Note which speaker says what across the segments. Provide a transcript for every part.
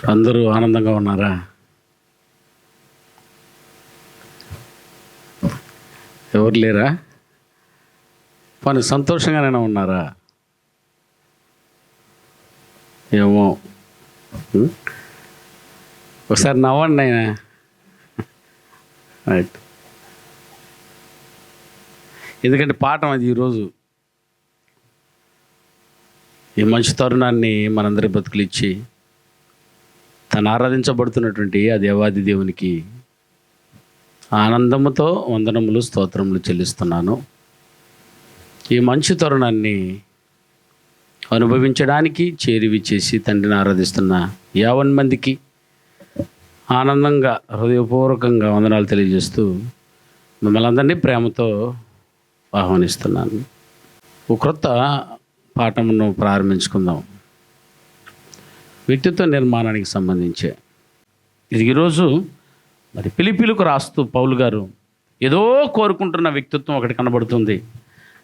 Speaker 1: అందరూ ఆనందంగా ఉన్నారా? ఎవరు లేరా? పని సంతోషంగానే ఉన్నారా? ఏమో, ఒకసారి నవ్వండి ఆయన. రైట్. ఎందుకంటే పాఠం అది. ఈరోజు ఈ మంచి తరుణాన్ని మనందరి బతుకులు ఇచ్చి తను ఆరాధించబడుతున్నటువంటి ఆ దేవాది దేవునికి ఆనందముతో వందనములు స్తోత్రములు చెల్లిస్తున్నాను. ఈ మంచి తరుణాన్ని అనుభవించడానికి చేరివి చేసి తండ్రిని ఆరాధిస్తున్న 50 మందికి ఆనందంగా హృదయపూర్వకంగా వందనాలు తెలియజేస్తూ మిమ్మల్ని అందరినీ ప్రేమతో ఆహ్వానిస్తున్నాను. ఒక క్రొత్త పాఠమును ప్రారంభించుకుందాం. వ్యక్తిత్వ నిర్మాణానికి సంబంధించే ఇది. ఈరోజు మరి పిలిపిలకు రాస్తూ పౌలు గారు ఏదో కోరుకుంటున్న వ్యక్తిత్వం ఒకటి కనబడుతుంది.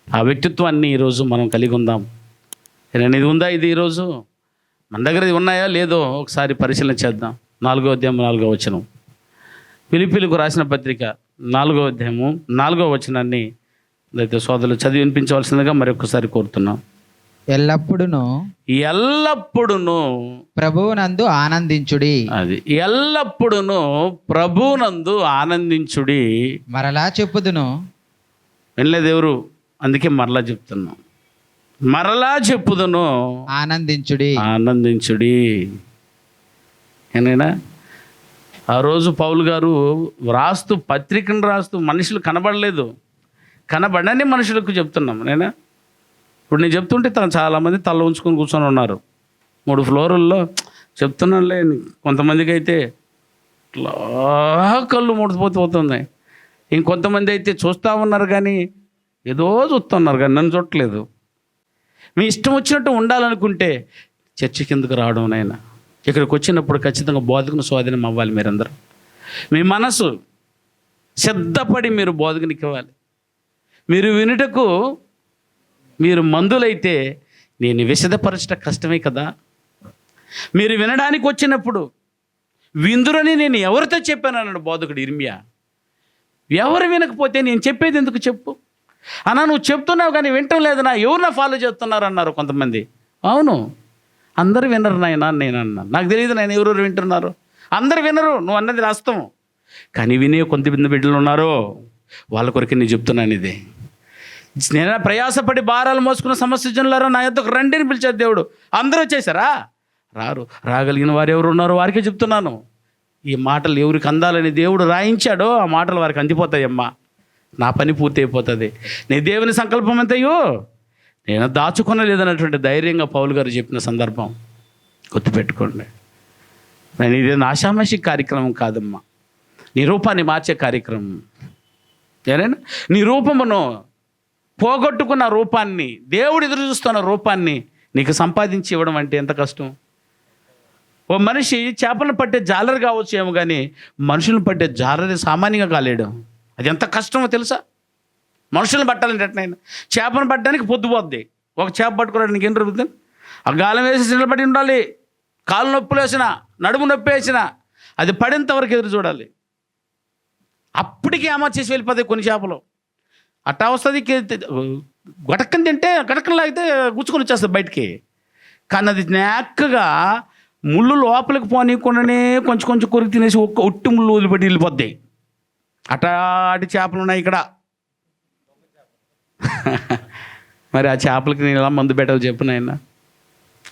Speaker 1: ఆ వ్యక్తిత్వాన్ని ఈరోజు మనం కలిగి ఉందాం. ఇది ఉందా? ఇది ఈరోజు మన దగ్గర ఇది ఉన్నాయా లేదో ఒకసారి పరిశీలన చేద్దాం. 4వ అధ్యాయం 4వ వచనం, పిలిపిలకు రాసిన పత్రిక 4వ అధ్యాయము 4వ వచనాన్ని అయితే సోదరులు చదివి వినిపించవలసిందిగా మరొకసారి కోరుతున్నాం. ఎల్లప్పుడును
Speaker 2: ప్రభువునందు ఆనందించుడి.
Speaker 1: అది ఎల్లప్పుడును ప్రభువునందు ఆనందించుడి.
Speaker 2: మరలా చెప్పుదును.
Speaker 1: వినలేదు ఎవరు? అందుకే మరలా చెప్తున్నాం. మరలా చెప్పుదును,
Speaker 2: ఆనందించుడి.
Speaker 1: ఆనందించుడి. ఏనైనా ఆ రోజు పౌలు గారు రాస్తూ, పత్రికను రాస్తూ మనుషులు కనబడలేదు, కనబడని మనుషులకు చెప్తున్నాం. నేనా ఇప్పుడు నేను చెప్తుంటే చాలామంది తల ఉంచుకొని కూర్చొని ఉన్నారు. 3 ఫ్లోరుల్లో చెప్తున్నానులే. కొంతమందికి అయితే ఇట్లా కళ్ళు ముడిపోతున్నాయి. ఇంకొంతమంది అయితే చూస్తూ ఉన్నారు కానీ ఏదో చూస్తున్నారు కానీ నన్ను చూడట్లేదు. మీ ఇష్టం వచ్చినట్టు ఉండాలనుకుంటే చర్చి కిందకు రావడం నైనా, ఇక్కడికి వచ్చినప్పుడు ఖచ్చితంగా బోధకుని స్వాధీనం అవ్వాలి. మీరందరూ మీ మనసు సిద్ధపడి మీరు బోధకునికి ఇవ్వాలి. మీరు వినుటకు మీరు మందులైతే నేను విశదపరచట కష్టమే కదా. మీరు వినడానికి వచ్చినప్పుడు విందురని నేను ఎవరితో చెప్పాను అన్నాడు బోధకుడు ఇర్మియా. ఎవరు వినకపోతే నేను చెప్పేది ఎందుకు చెప్పు అన్నా. నువ్వు చెప్తున్నావు కానీ వినటం లేదన్నా, ఎవరిన ఫాలో చేస్తున్నారు అన్నారు కొంతమంది. అవును, అందరు వినరు నాయన నేను అన్నాను. నాకు తెలియదు నాయన ఎవరెవరు వింటున్నారు. అందరు వినరు, నువ్వు అన్నది రాస్తాం. కానీ వినే కొంతమంది బిడ్డలు ఉన్నారు. వాళ్ళ కొరకు నేను చెప్తున్నాను ఇది. నేను ప్రయాసపడి భారాలు మోసుకున్న సమస్య జనులారా నా యొద్దకు రండి అని పిలిచారు దేవుడు. అందరూ వచ్చేసారా? రారు. రాగలిగిన వారు ఎవరు ఉన్నారో వారికే చెప్తున్నాను. ఈ మాటలు ఎవరికి అందాలని దేవుడు రాయించాడో ఆ మాటలు వారికి అందిపోతాయమ్మా. నా పని పూర్తి అయిపోతుంది. నీ దేవుని సంకల్పం ఎంతయ్యో నేను దాచుకొనలేదన్నటువంటి ధైర్యంగా పౌలు గారు చెప్పిన సందర్భం గుర్తుపెట్టుకోండి. నేను ఇదే ఆషామాషి కార్యక్రమం కాదమ్మా, నీ రూపాన్ని మార్చే కార్యక్రమం. ఏదైనా నీ రూపమును పోగొట్టుకున్న రూపాన్ని, దేవుడు ఎదురు చూస్తున్న రూపాన్ని నీకు సంపాదించి ఇవ్వడం అంటే ఎంత కష్టం. ఓ మనిషి చేపలను పట్టే జాలరు కావచ్చు ఏమో కానీ మనుషులను పట్టే జాలరి సామాన్యంగా కాలేడు. అది ఎంత కష్టమో తెలుసా? మనుషులను పట్టాలంటే ఎట్నైనా. చేపను పట్టడానికి పొద్దుపోద్ది. ఒక చేప పట్టుకోవడానికి ఎన్ని రూపుతుంది? ఆ గాలం వేసి నిలబడి ఉండాలి. కాలు నొప్పులు వేసినా, నడుము నొప్పి వేసినా అది పడేంత వరకు ఎదురు చూడాలి. అప్పటికి అమర్చేసి వెళ్ళిపోతాయి కొన్ని చేపలు. అట్టా వస్తుంది. గటక్కని తింటే గటక్కన లాగితే గుచ్చుకొని వచ్చేస్తుంది బయటికి. కానీ అది నేక్కగా ముళ్ళు లోపలికి పోనీకుండానే కొంచెం కొంచెం కొరికి తినేసి ఒట్టి ముళ్ళు వదిలిపెట్టి వెళ్ళిపోద్ది. అటాటి చేపలు ఉన్నాయి ఇక్కడ. మరి ఆ చేపలకి నేను ఎలా మందు పెట్టాలి చెప్పు నాయన.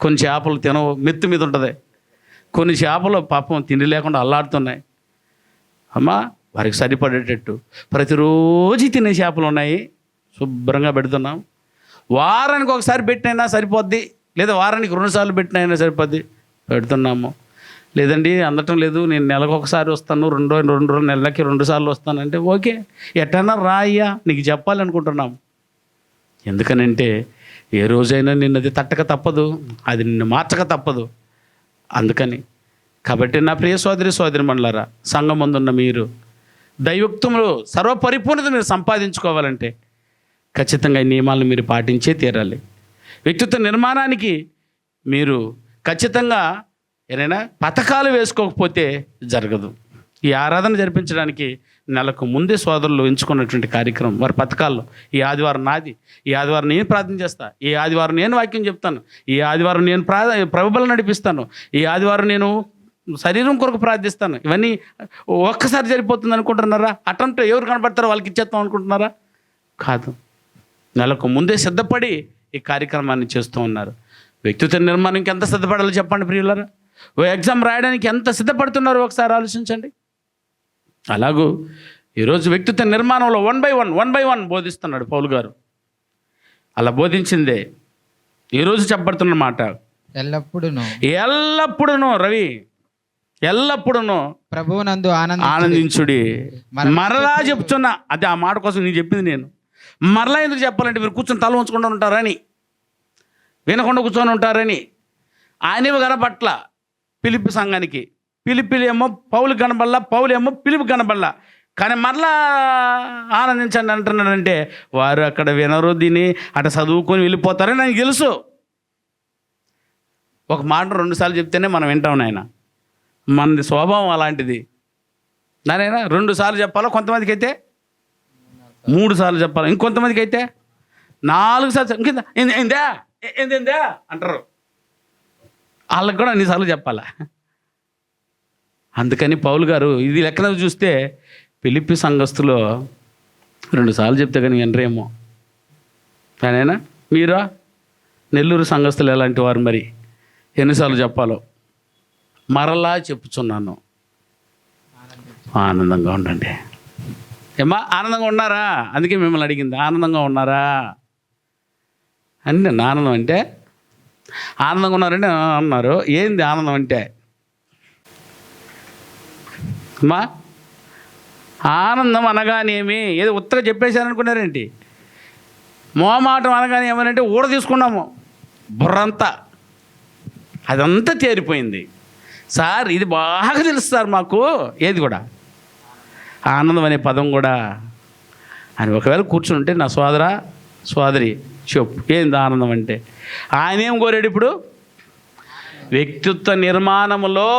Speaker 1: కొన్ని చేపలు తినవు, మెత్తు మీద ఉంటుంది. కొన్ని చేపలు పాపం తిండి లేకుండా అల్లాడుతున్నాయి. అమ్మా వారికి సరిపడేటట్టు ప్రతిరోజు తినే చేపలు ఉన్నాయి, శుభ్రంగా పెడుతున్నాం. వారానికి ఒకసారి పెట్టినైనా సరిపోద్ది, లేదా వారానికి 2 సార్లు పెట్టినైనా సరిపోద్ది, పెడుతున్నాము. లేదండి అందటం లేదు, నేను నెలకు ఒకసారి వస్తాను, 2 రోజులు నెలకి 2 సార్లు వస్తానంటే ఓకే, ఎట్టన్నా రాయ్యా నీకు చెప్పాలనుకుంటున్నాము. ఎందుకనంటే ఏ రోజైనా నిన్ను అది తట్టక తప్పదు, అది నిన్ను మార్చక తప్పదు. అందుకని కాబట్టి నా ప్రియ సోదరి మండలారా, సంఘం ముందున్న మీరు దైవక్తములు సర్వపరిపూర్ణత మీరు సంపాదించుకోవాలంటే ఖచ్చితంగా ఈ నియమాలను మీరు పాటించే తీరాలి. వ్యక్తిత్వ నిర్మాణానికి మీరు ఖచ్చితంగా ఏదైనా పథకాలు వేసుకోకపోతే జరగదు. ఈ ఆరాధన జరిపించడానికి నెలకు ముందే సోదరులు ఎంచుకున్నటువంటి కార్యక్రమం వారి పథకాల్లో ఈ ఆదివారం నాది, ఈ ఆదివారం నేను ప్రార్థన చేస్తా, ఈ ఆదివారం నేను వాక్యం చెప్తాను, ఈ ఆదివారం నేను ప్రభుబలు నడిపిస్తాను, ఈ ఆదివారం నేను శరీరం కొరకు ప్రార్థిస్తాను. ఇవన్నీ ఒక్కసారి సరిపోతుంది అనుకుంటున్నారా? అటంటే ఎవరు కనబడతారో వాళ్ళకి ఇచ్చేస్తాం అనుకుంటున్నారా? కాదు, నెలకు ముందే సిద్ధపడి ఈ కార్యక్రమాన్ని చేస్తూ ఉన్నారు. వ్యక్తిత్వ నిర్మాణానికి ఎంత సిద్ధపడాలో చెప్పండి ప్రియులారా. ఓ ఎగ్జామ్ రాయడానికి ఎంత సిద్ధపడుతున్నారో ఒకసారి ఆలోచించండి. అలాగూ ఈరోజు వ్యక్తిత్వ నిర్మాణంలో 1 by 1 బోధిస్తున్నాడు పౌలు గారు. అలా బోధించిందే ఈరోజు చెప్పబడుతున్న మాట. ఎల్లప్పుడూ రవి ఎల్లప్పుడూ
Speaker 2: ప్రభువునందు
Speaker 1: ఆనందించుడి. మరలా చెప్తున్నా, అది ఆ మాట కోసం నేను చెప్పింది. నేను మరలా ఎందుకు చెప్పాలంటే మీరు కూర్చొని తల ఉంచకుండా ఉంటారని, వినకుండా కూర్చొని ఉంటారని. ఆయనేమో కనపట్ల పిలిపి సంఘానికి, పిలిపి ఏమో పౌలు కనబడలా, పౌలు ఏమో పిలిపి కనబడలా. కానీ మరలా ఆనందించండి అంటున్నాడంటే వారు అక్కడ వినరు, దీన్ని అటు చదువుకొని వెళ్ళిపోతారని నాకు తెలుసు. ఒక మాట 2 సార్లు చెప్తేనే మనం వింటాం నాయన. మనది స్వభావం అలాంటిది. నానైనా 2 సార్లు చెప్పాలా, కొంతమందికి అయితే 3 సార్లు చెప్పాలి, ఇంకొంతమందికి అయితే 4 సార్లు ఇంకేందా ఏందా అంటారు. వాళ్ళకి కూడా అన్నిసార్లు చెప్పాలా. అందుకని పౌలు గారు ఇది లెక్కన చూస్తే ఫిలిప్పి సంఘస్థులో 2 సార్లు చెప్తే కానీ వినరేమో. కానైనా మీరా నెల్లూరు సంఘస్థులు ఎలాంటి వారు, మరి ఎన్నిసార్లు చెప్పాలో మరలా చెప్పుచున్నాను, ఆనందంగా ఉండండి. ఏమ్మా ఆనందంగా ఉన్నారా? అందుకే మిమ్మల్ని అడిగింది, ఆనందంగా ఉన్నారా అని. ఆనందం అంటే ఆనందంగా ఉన్నారంటే అన్నారు. ఏంది ఆనందం అంటే? అమ్మా ఆనందం అనగానేమి ఏదో ఉత్తగా చెప్పేశాను అనుకున్నారేంటి? మోమాటం అనగానే ఏమనంటే ఊడ తీసుకున్నాము, బుర్రంతా అదంతా తేరిపోయింది. సార్ ఇది బాగా తెలుసు సార్ మాకు, ఏది కూడా ఆనందం అనే పదం కూడా అని. ఒకవేళ కూర్చుని ఉంటే నా సోదరా సోదరి చెప్పు, ఏంది ఆనందం అంటే? ఆయన ఏం కోరాడు ఇప్పుడు? వ్యక్తిత్వ నిర్మాణములో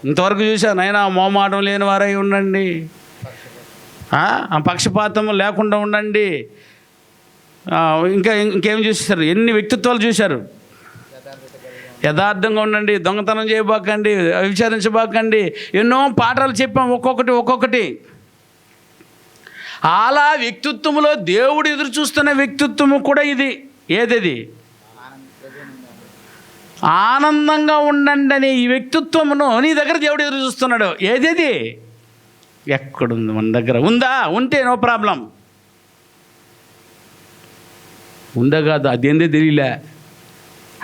Speaker 1: ఇంతవరకు చూశాను, అయినా మోమాటం లేని వారై ఉండండి, పక్షపాతం లేకుండా ఉండండి. ఇంకేం చూసారు? ఎన్ని వ్యక్తిత్వాలు చూశారు. యథార్థంగా ఉండండి, దొంగతనం చేయబాకండి, విచారించబాకండి, ఎన్నో పాఠాలు చెప్పాం ఒక్కొక్కటి. అలా వ్యక్తిత్వములో దేవుడు ఎదురు చూస్తున్న వ్యక్తిత్వము కూడా ఇది. ఏదది? ఆనందంగా ఉండండి అనే ఈ వ్యక్తిత్వమును నీ దగ్గర దేవుడు ఎదురు చూస్తున్నాడు. ఏదేది? ఎక్కడుంది? మన దగ్గర ఉందా? ఉంటే నో ప్రాబ్లం. ఉందా కాదు అదేందే తెలియలే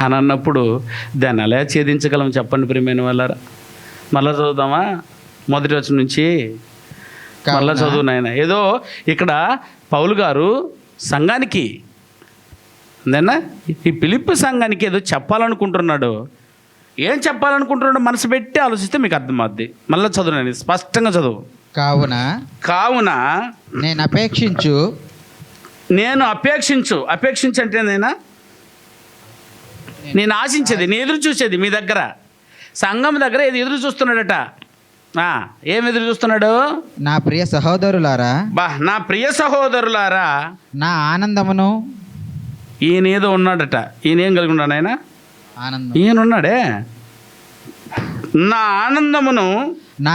Speaker 1: అని అన్నప్పుడు దాన్ని ఎలా ఛేదించగలం చెప్పండి ప్రియమైన వాళ్ళారా. మళ్ళా చదువుదామా? మొదటి వచనం నుంచి మళ్ళా చదువు నాయన. ఏదో ఇక్కడ పౌలు గారు సంఘానికి అందేనా, ఈ ఫిలిప్పి సంఘానికి ఏదో చెప్పాలనుకుంటున్నాడు. ఏం చెప్పాలనుకుంటున్నాడు మనసు పెట్టి ఆలోచిస్తే మీకు అర్థమవుద్ది. మళ్ళీ చదువు నాయన, స్పష్టంగా చదువు. కావున నేను అపేక్షించు అంటే నేను ఆశించేది, నేను ఎదురు చూసేది మీ దగ్గర, సంఘం దగ్గర ఏది ఎదురు చూస్తున్నాడట. ఏం ఎదురు చూస్తున్నాడు?
Speaker 2: నా ప్రియ సహోదరులారా,
Speaker 1: నా ప్రియ సహోదరులారా,
Speaker 2: నా ఆనందమును.
Speaker 1: ఈయన ఏదో ఉన్నాడట. ఈయన ఏం కలిగి ఉన్నాడు? ఆయన
Speaker 2: ఆనందం.
Speaker 1: ఈయన ఉన్నాడే, నా ఆనందమును నా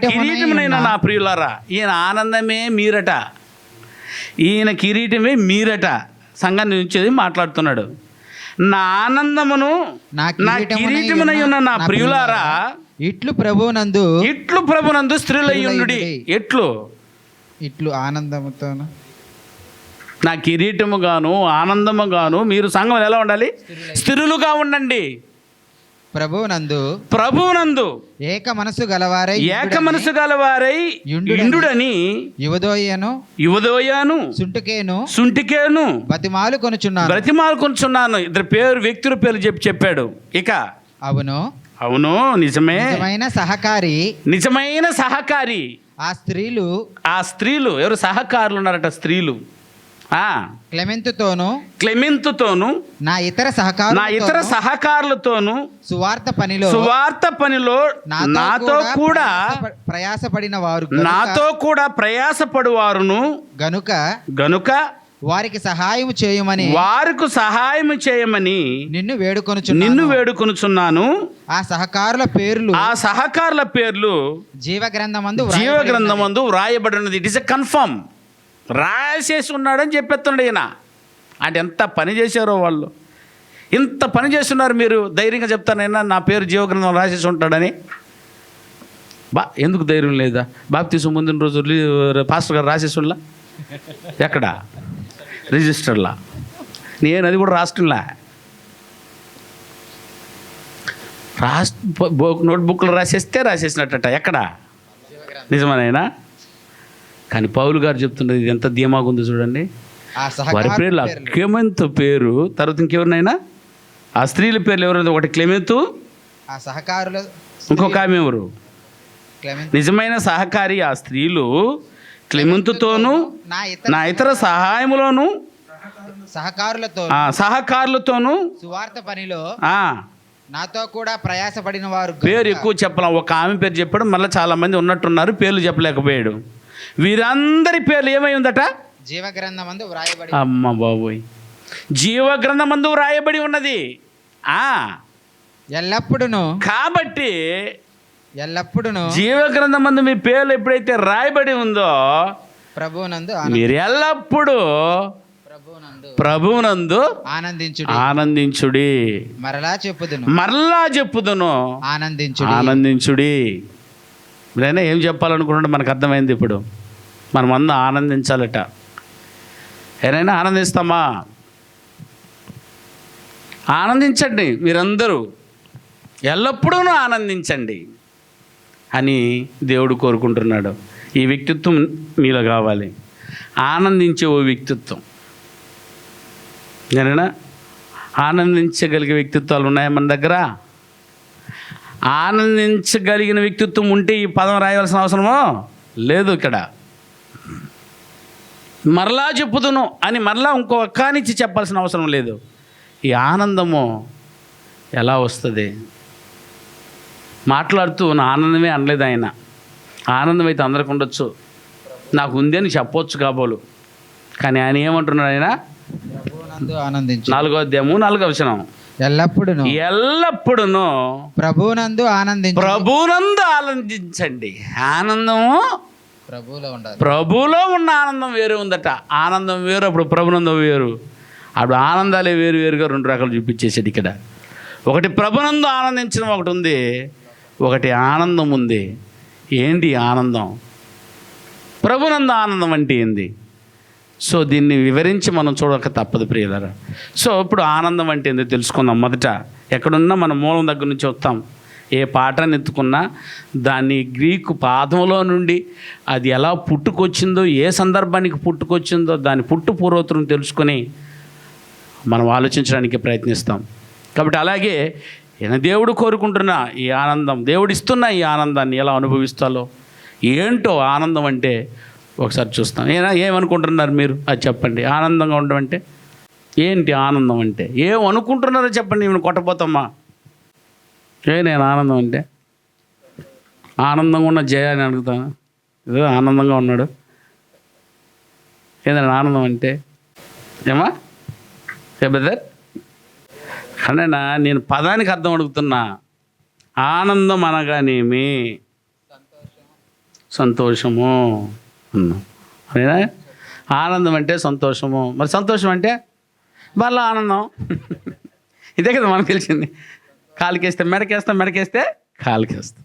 Speaker 1: కిరీటమునైన నా ప్రియులారా. ఈయన ఆనందమే మీరట, ఈయన కిరీటమే మీరట. సంఘాన్ని నుంచేది మాట్లాడుతున్నాడు. నా ఆనందమును నా కిరీటమునై ఉన్న నా ప్రియులారా,
Speaker 2: ఇట్లు ప్రభునందు
Speaker 1: స్త్రీలయ్యుండుడి. ఇట్లు
Speaker 2: ఆనందముతో
Speaker 1: నా కిరీటముగాను ఆనందముగాను మీరు సంఘం ఎలా ఉండాలి? స్థిరులుగా ఉండండి. ప్రభువునందు ఏక మనసు గలవారై యుండుడని యువదోయను సుంటికేను
Speaker 2: బ్రతిమాలు కొనుచున్నాను.
Speaker 1: 2 వ్యక్తుల పేర్లు చెప్పాడు. ఇక అవును నిజమైన సహకారి. ఆ స్త్రీలు ఎవరు? సహకారులు ఉన్నారట. స్త్రీలు
Speaker 2: క్లెమెంతుతోను నా ఇతర సహకారులతోను సువార్త పనిలో నాతో కూడా ప్రయాసపడువారును గనుక వారికి సహాయము చేయమని నిన్ను వేడుకొనుచున్నాను. ఆ సహకారుల పేర్లు జీవగ్రంథమందు వ్రాయబడినది. ఇట్ ఇస్ ఎ కన్ఫర్మ్, రాసేసి ఉన్నాడని చెప్పేస్తుండే ఈయన. అంటే ఎంత పని చేశారో వాళ్ళు, ఇంత పని చేస్తున్నారు. మీరు ధైర్యంగా చెప్తానైనా నా పేరు జీవగ్రంథం రాసేసి ఉంటాడని? ఎందుకు ధైర్యం లేదా? బాప్తీసం ముందు రోజు పాస్టర్ గారు రాసేసి ఉండలా? ఎక్కడ? రిజిస్టర్లా. నేను అది కూడా రాష్ట్రంలా నోట్బుక్లో రాసేసినట్ట. ఎక్కడ? నిజమేనా? కానీ పౌలు గారు చెప్తున్నది ఇది ఎంత ధీమాగా ఉంది చూడండి. వారి పేర్లు క్లెమెంతు పేరు, తర్వాత ఇంకెవరినైనా ఆ స్త్రీల పేర్లు ఎవరైనా, ఒకటి క్లెమెంతు, ఇంకొక ఆమె ఎవరు? నిజమైన సహకారి ఆ స్త్రీలు క్లెమెంతుతోను నా ఇతర సహాయములోను సహకారులతోను సువార్త పనిలో నాతో కూడా ప్రయాసపడిన వారు. పేరు ఎక్కువ చెప్పలేం, ఒక ఆమె పేరు చెప్పాడు, మళ్ళీ చాలా మంది ఉన్నట్టున్నారు, పేర్లు చెప్పలేకపోయాడు. వీరందరి పేర్లు ఏమై ఉందట? జీవగ్రంథమందు వ్రాయబడి. అమ్మ బాబోయ్, జీవగ్రంథమందు వ్రాయబడి ఉన్నది. ఎల్లప్పుడూను. కాబట్టి ఎల్లప్పుడూను జీవగ్రంథమందు మీ పేర్లు ఎప్పుడైతే రాయబడి ఉందో ప్రభువునందు మీరు ఎల్లప్పుడూ ప్రభువునందు ఆనందించుడి. మరలా చెప్పుదును ఆనందించుడి. మీరైనా ఏం చెప్పాలనుకుంటే మనకు అర్థమైంది. ఇప్పుడు మనం అందరం ఆనందించాలట. ఏదైనా ఆనందిస్తామా? ఆనందించండి, మీరందరూ ఎల్లప్పుడూ ఆనందించండి అని దేవుడు కోరుకుంటున్నాడు. ఈ వ్యక్తిత్వం మీలో కావాలి, ఆనందించే ఓ వ్యక్తిత్వం. నేనైనా ఆనందించగలిగే వ్యక్తిత్వాలు ఉన్నాయా మన దగ్గర? ఆనందించగలిగిన వ్యక్తిత్వం ఉంటే ఈ పదం రాయవలసిన అవసరమో లేదు. ఇక్కడ మరలా చెప్పుదును అని మరలా ఇంకో ఒక్కనిచ్చి చెప్పాల్సిన అవసరం లేదు. ఈ ఆనందము ఎలా వస్తుంది? మాట్లాడుతూ నా ఆనందమే అనలేదు ఆయన. ఆనందం అయితే అందరికి ఉండొచ్చు, నాకు ఉంది అని చెప్పొచ్చు కాబోలు. కానీ ఆయన ఏమంటున్నాడు? ఆయన 4వ అధ్యాయము 4వ వచనం, ఎల్లప్పుడూ ప్రభువునందు ఆనందించండి. ఆనందము ప్రభువులో ఉన్న ఆనందం వేరే ఉందట. ఆనందం వేరు, అప్పుడు ప్రభునందం వేరు. అప్పుడు ఆనందాలే వేరుగా 2 రకాలు చూపించేసాడు ఇక్కడ. ఒకటి ప్రభునందు ఆనందించడం ఒకటి ఉంది, ఒకటి ఆనందం ఉంది. ఏంటి ఆనందం? ప్రభునందు ఆనందం అంటే ఏంది? సో దీన్ని వివరించి మనం చూడక తప్పదు ప్రియులారా. సో ఇప్పుడు ఆనందం అంటే ఏందో తెలుసుకుందాం. మొదట ఎక్కడున్నా మన మూలం దగ్గర నుంచి వస్తాం. ఏ పాఠాన్ని ఎత్తుకున్నా దాన్ని గ్రీకు పాదంలో నుండి అది ఎలా పుట్టుకొచ్చిందో, ఏ సందర్భానికి పుట్టుకొచ్చిందో, దాని పూర్వోత్తరం తెలుసుకొని మనం ఆలోచించడానికి ప్రయత్నిస్తాం. కాబట్టి అలాగే దేవుడు కోరుకుంటున్న ఈ ఆనందం, దేవుడిస్తున్న ఈ ఆనందాన్ని ఎలా అనుభవిస్తాలో, ఏంటో ఆనందం అంటే ఒకసారి చూస్తాం. ఏమనుకుంటున్నారు మీరు? అది చెప్పండి. ఆనందంగా ఉండడం అంటే ఏంటి? ఆనందం అంటే ఏమనుకుంటున్నారో చెప్పండి. నేను కొట్టపోతామ్మా. నేను ఆనందం అంటే ఆనందంగా ఉన్న జయ అని అడుగుతాను. ఏదో ఆనందంగా ఉన్నాడు. ఏదైనా ఆనందం అంటే ఏమా బ్రదర్? అన్నైనా నేను పదానికి అర్థం అడుగుతున్నా. ఆనందం అనగానేమి? సంతోషము అదేనా? ఆనందం అంటే సంతోషము. మరి సంతోషం అంటే మళ్ళీ ఆనందం. ఇదే కదా మనకు తెలిసింది. కాలుకేస్తే మెడకేస్తాం, మెడకేస్తే కాలుకేస్తాం.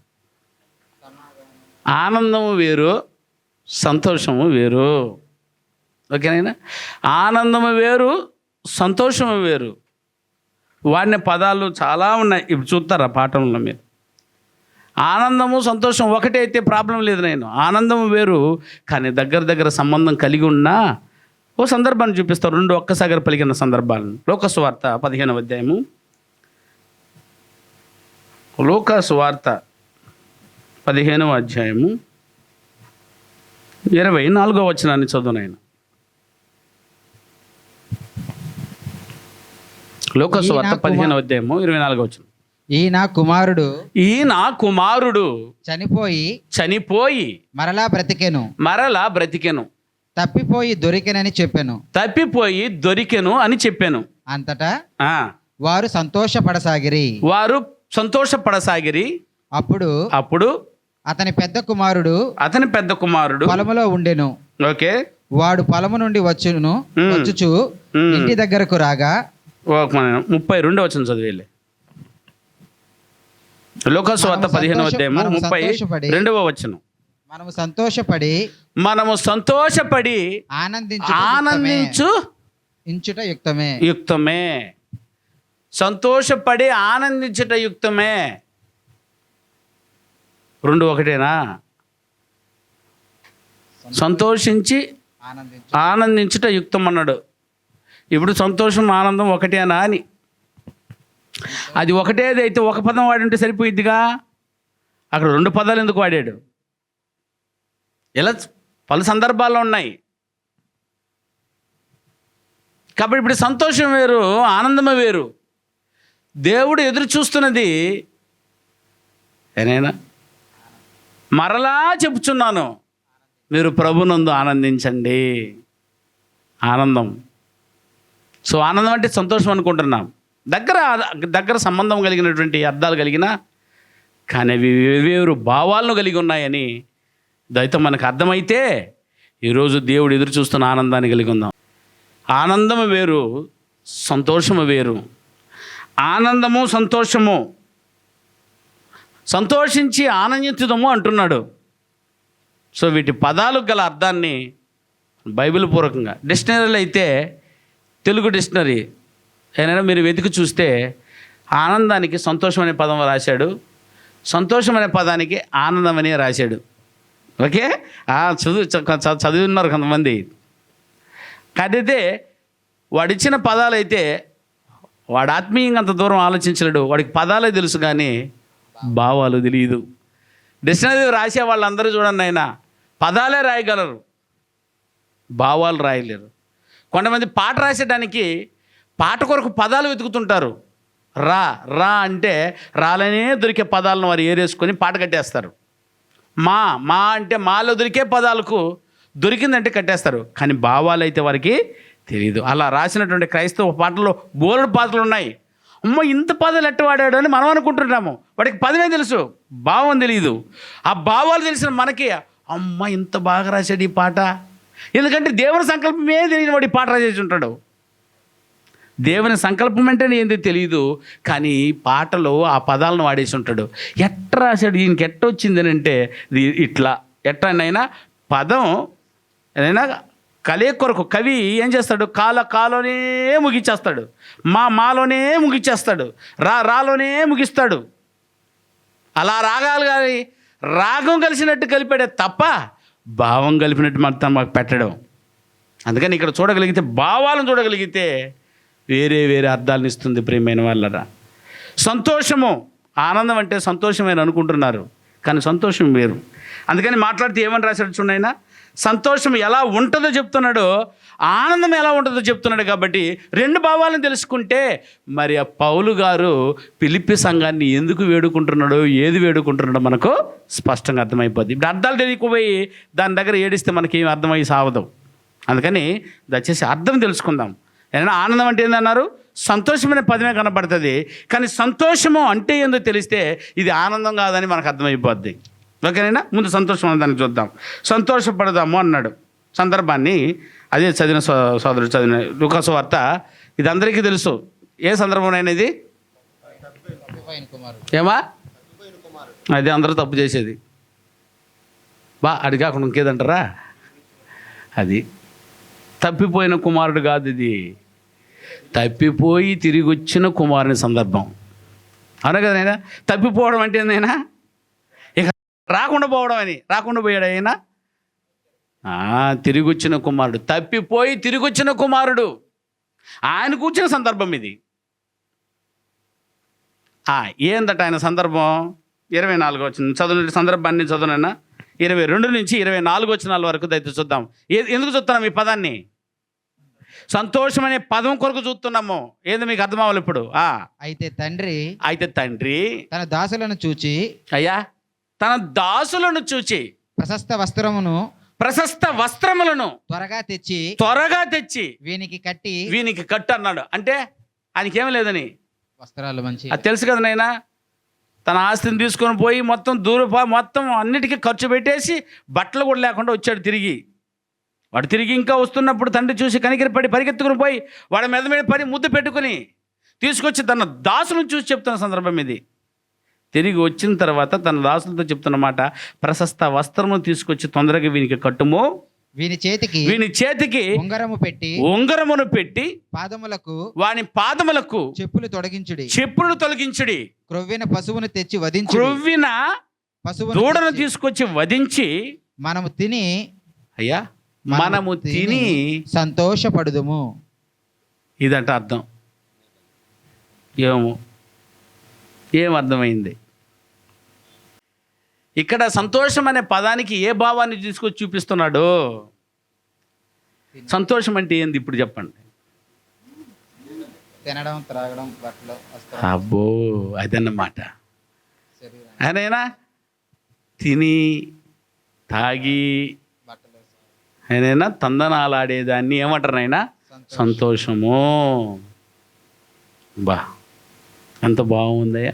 Speaker 2: ఆనందము వేరు, సంతోషము వేరు. ఓకేనైనా? ఆనందము వేరు, సంతోషము వేరు. వాడిన పదాలు చాలా ఉన్నాయి. ఇప్పుడు చూస్తారా పాఠంలో మీరు? ఆనందము సంతోషం ఒకటే అయితే ప్రాబ్లం లేదు. నేను ఆనందము వేరు, కానీ దగ్గర సంబంధం కలిగి ఉన్నా ఓ సందర్భాన్ని చూపిస్తారు. 2 ఒక్కసారి పలికిన సందర్భాలను. లోకాసు వార్త 15వ అధ్యాయము, లోకాసు వార్త 15వ అధ్యాయము 24వ వచనాన్ని చదువునైనా.
Speaker 1: లోకాసు వార్త 15వ అధ్యాయము 24వ వచనం.
Speaker 3: ఈ నా కుమారుడు
Speaker 1: చనిపోయి
Speaker 3: మరలా
Speaker 1: బ్రతికెను
Speaker 3: తప్పిపోయి
Speaker 1: దొరికెను అని చెప్పాను.
Speaker 3: అంతటా వారు సంతోషపడసాగిరి. అప్పుడు అతని పెద్ద కుమారుడు పొలములో ఉండెను.
Speaker 1: ఓకే,
Speaker 3: వాడు పొలము నుండి వచ్చుచు ఇంటి దగ్గరకు రాగా
Speaker 1: 32వ వచనం చదివేలే. లోకాసు వార్త 15వ అధ్యాయము 32వ వచనం.
Speaker 3: మనము సంతోషపడి
Speaker 1: ఆనందించు
Speaker 3: ఇంచుట
Speaker 1: యుక్తమే. సంతోషపడి ఆనందించుట యుక్తమే. 2 ఒకటేనా? సంతోషించి ఆనందించుట యుక్తం అన్నాడు. ఇప్పుడు సంతోషం ఆనందం ఒకటేనా అని. అది ఒకటేదైతే ఒక పదం వాడింటే సరిపోయిద్దిగా. అక్కడ 2 పదాలు ఎందుకు వాడాడు? ఇలా పలు సందర్భాల్లో ఉన్నాయి కాబట్టి ఇప్పుడు సంతోషం వేరు, ఆనందమే వేరు. దేవుడు ఎదురు చూస్తున్నది ఏనైనా మరలా చెప్పుచున్నాను, మీరు ప్రభునందు ఆనందించండి. ఆనందం. సో ఆనందం అంటే సంతోషం అనుకుంటున్నాం. దగ్గర సంబంధం కలిగినటువంటి అర్థాలు కలిగిన, కానీ అవి వేరు భావాలను కలిగి ఉన్నాయని దైతం మనకు అర్థమైతే ఈరోజు దేవుడు ఎదురు చూస్తున్న ఆనందాన్ని కలిగి ఉందాం. ఆనందము వేరు, సంతోషము వేరు. ఆనందము సంతోషము, సంతోషించి ఆనందించుదాము అంటున్నాడు. సో వీటి పదాలకు గల అర్థాన్ని బైబిల్ పూర్వకంగా డిక్షనరీలో అయితే, తెలుగు డిక్షనరీ ఏదైనా మీరు వెతికి చూస్తే ఆనందానికి సంతోషం అనే పదం రాశాడు, సంతోషం అనే పదానికి ఆనందం అనే రాశాడు. ఓకే, చదివి ఉన్నారు కొంతమంది. కాదైతే వాడిచ్చిన పదాలు అయితే వాడు ఆత్మీయంగా అంత దూరం ఆలోచించలేడు. వాడికి పదాలే తెలుసు కానీ భావాలు తెలియదు. డిక్షనరీ రాసే వాళ్ళందరూ చూడండి, ఆయన పదాలే రాయగలరు, భావాలు రాయలేరు. కొంతమంది పాట రాసేయడానికి పాట కొరకు పదాలు వెతుకుతుంటారు. రా అంటే రాలనే దొరికే పదాలను వారు ఏరేసుకొని పాట కట్టేస్తారు. మా అంటే మాలో దొరికే పదాలకు దొరికిందంటే కట్టేస్తారు. కానీ భావాలు అయితే వారికి తెలియదు. అలా రాసినటువంటి క్రైస్తవ పాటల్లో బోలెడు పాటలు ఉన్నాయి. అమ్మ ఇంత పదాలు ఎట్ట వాడాడు అని మనం అనుకుంటున్నాము. వాడికి పదమే తెలుసు, భావం తెలియదు. ఆ భావాలు తెలిసిన మనకి అమ్మ ఇంత బాగా రాశాడు ఈ పాట. ఎందుకంటే దేవుని సంకల్పమే తెలియని వాడు ఈ పాట రాసేసి ఉంటాడు. దేవుని సంకల్పం అంటేనే ఏంది తెలియదు, కానీ పాటలో ఆ పదాలను వాడేసి ఉంటాడు. ఎట్ట రాశాడు, ఈయనకి ఎట్ట వచ్చింది అని అంటే ఇట్లా ఎట్టనైనా పదం ఏదైనా కలే కొరకు కవి ఏం చేస్తాడు, కాలోనే ముగిచ్చేస్తాడు, మాలోనే ముగిచ్చేస్తాడు, రాలోనే ముగిస్తాడు. అలా రాగాలు కానీ రాగం కలిసినట్టు కలిపాడే తప్ప భావం కలిపినట్టు మాకు పెట్టడం. అందుకని ఇక్కడ చూడగలిగితే, భావాలను చూడగలిగితే వేరే అర్థాలను ఇస్తుంది. ప్రియమైన వాళ్ళరా, సంతోషము ఆనందం అంటే సంతోషమైన అనుకుంటున్నారు, కానీ సంతోషం వేరు. అందుకని మాట్లాడితే ఏమని రాశాడు చూడైనా, సంతోషం ఎలా ఉంటుందో చెప్తున్నాడు, ఆనందం ఎలా ఉంటుందో చెప్తున్నాడు. కాబట్టి 2 భావాలను తెలుసుకుంటే మరి ఆ పౌలు గారు ఫిలిప్పీ సంఘాన్ని ఎందుకు వేడుకుంటున్నాడో, ఏది వేడుకుంటున్నాడో మనకు స్పష్టంగా అర్థమైపోద్ది. ఇప్పుడు అర్థాలు తెలియకపోయి దాని దగ్గర ఏడిస్తే మనకేం అర్థమై సావదు. అందుకని దయచేసి అర్థం తెలుసుకుందాం. ఏదైనా ఆనందం అంటే ఏందన్నారు, సంతోషమనే పదమే కనపడుతుంది, కానీ సంతోషము అంటే ఏందో తెలిస్తే ఇది ఆనందం కాదని మనకు అర్థమైపోద్ది. ఓకేనైనా, ముందు సంతోషం దానికి చూద్దాం. సంతోషపడదాము అన్నాడు సందర్భాన్ని. అదే చదివిన సోదరుడు చదివిన లూకాసు వార్త, ఇది అందరికీ తెలుసు. ఏ సందర్భం అనేది ఏమా, అది అందరూ తప్పు చేసేది. అది కాకుండా ఇంకేదంటారా, అది తప్పిపోయిన కుమారుడు కాదు, ఇది తప్పిపోయి తిరిగి వచ్చిన కుమారుని సందర్భం. అవునా కదనైనా, తప్పిపోవడం అంటే ఏందైనా ఇక రాకుండా పోవడం అని, రాకుండా పోయాడు అయినా. తిరిగి వచ్చిన కుమారుడు, తప్పిపోయి తిరిగి వచ్చిన కుమారుడు, ఆయన కూర్చున్న సందర్భం ఇది. ఏందట ఆయన సందర్భం? 24 వచ్చిన చదువు సందర్భాన్ని చదువునైనా 22 నుంచి 24 వచనాల వరకు దయచేసి చూద్దాం. ఎందుకు చూస్తున్నాం ఈ పదాన్ని? సంతోషం అనే పదం కొరకు చూస్తున్నాము. ఏంది మీకు అర్థం అవ్వాలి ఇప్పుడు?
Speaker 3: అయితే తండ్రి తన దాసులను చూచి,
Speaker 1: అయ్యా తన దాసులను చూచి ప్రశస్త వస్త్రములను త్వరగా తెచ్చి వీనికి కట్టు అన్నాడు. అంటే ఆయనకేం లేదని
Speaker 3: వస్త్రాలు మంచి,
Speaker 1: అది తెలుసు కదా నాయనా. తన ఆస్తిని తీసుకొని పోయి మొత్తం అన్నిటికీ ఖర్చు పెట్టేసి బట్టలు కూడా లేకుండా వచ్చాడు తిరిగి. వాడు తిరిగి ఇంకా వస్తున్నప్పుడు తండ్రి చూసి కనికరపడి పరిగెత్తుకుని పోయి వాడి మీద పడి ముద్దు పెట్టుకుని తీసుకొచ్చి తన దాసులను చూసి చెప్తున్న సందర్భం ఇది. తిరిగి వచ్చిన తర్వాత తన దాసులతో చెప్తున్నమాట, ప్రశస్త వస్త్రమును తీసుకొచ్చి తొందరగా వీనికి కట్టుము, వీని చేతికి ఉంగరమును పెట్టి వాని పాదములకు చెప్పులు తొలగించుడి.
Speaker 3: క్రొవ్విన పశువును తెచ్చి
Speaker 1: దూడను తీసుకొచ్చి వధించి
Speaker 3: మనము
Speaker 1: తిని
Speaker 3: సంతోషపడుదుము.
Speaker 1: ఇదంట అర్థం. ఏం అర్థమైంది ఇక్కడ? సంతోషం అనే పదానికి ఏ భావాన్ని తీసుకొచ్చి చూపిస్తున్నాడు? సంతోషం అంటే ఏంది ఇప్పుడు చెప్పండి?
Speaker 3: తినడం, త్రాగడం, బట్టలు,
Speaker 1: అబ్బో అదన్నమాట. ఆయనైనా తిని తాగి ఆయనైనా తందనాలాడేదాన్ని ఏమంటారు ఆయన? సంతోషము. బా ఎంత బాగుందయ్యా.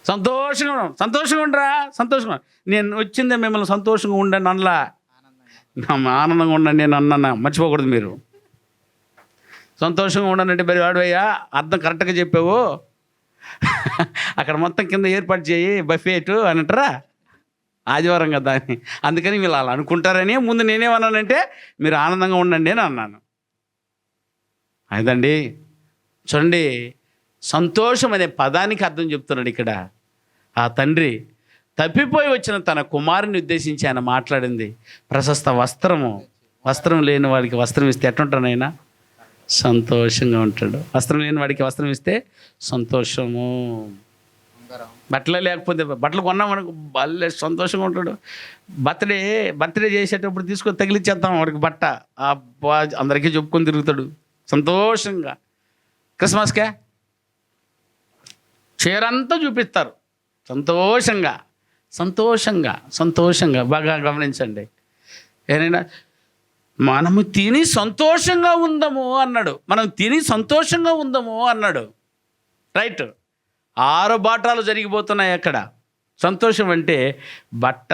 Speaker 1: సంతోషంగా ఉండరా, సంతోషంగా. నేను వచ్చిందే మిమ్మల్ని సంతోషంగా ఉండండి అనలా, ఆనందంగా ఉండండి నేను అన్నా. మర్చిపోకూడదు మీరు. సంతోషంగా ఉండండి మరి వాడువయ్యా, అర్థం కరెక్ట్గా చెప్పావు. అక్కడ మొత్తం కింద ఏర్పాటు చేయి బఫేటు అని అంటారా, ఆదివారం కదా అని. అందుకని వీళ్ళు అలా అనుకుంటారని ముందు నేనేమన్నానంటే మీరు ఆనందంగా ఉండండి అని అన్నాను. అదండి చూడండి, సంతోషం అనే పదానికి అర్థం చెప్తున్నాడు ఇక్కడ. ఆ తండ్రి తప్పిపోయి వచ్చిన తన కుమారుని ఉద్దేశించి ఆయన మాట్లాడింది. ప్రశస్త వస్త్రం లేని వాడికి వస్త్రం ఇస్తే ఎట్లుంటానైనా సంతోషంగా ఉంటాడు. వస్త్రం లేని వాడికి వస్త్రం ఇస్తే సంతోషము. బట్టలు లేకపోతే బట్టలు కొన్నామనుకో భలే సంతోషంగా ఉంటాడు. బర్త్డే చేసేటప్పుడు తీసుకొని తగిలిచ్చేద్దాం వాడికి బట్ట, అందరికీ చెప్పుకొని తిరుగుతాడు సంతోషంగా. క్రిస్మస్కే చీరంతా చూపిస్తారు సంతోషంగా. బాగా గమనించండి. ఏదైనా మనము తిని సంతోషంగా ఉందాము అన్నాడు. రైట్. 6 బాటాలు జరిగిపోతున్నాయి అక్కడ. సంతోషం అంటే బట్ట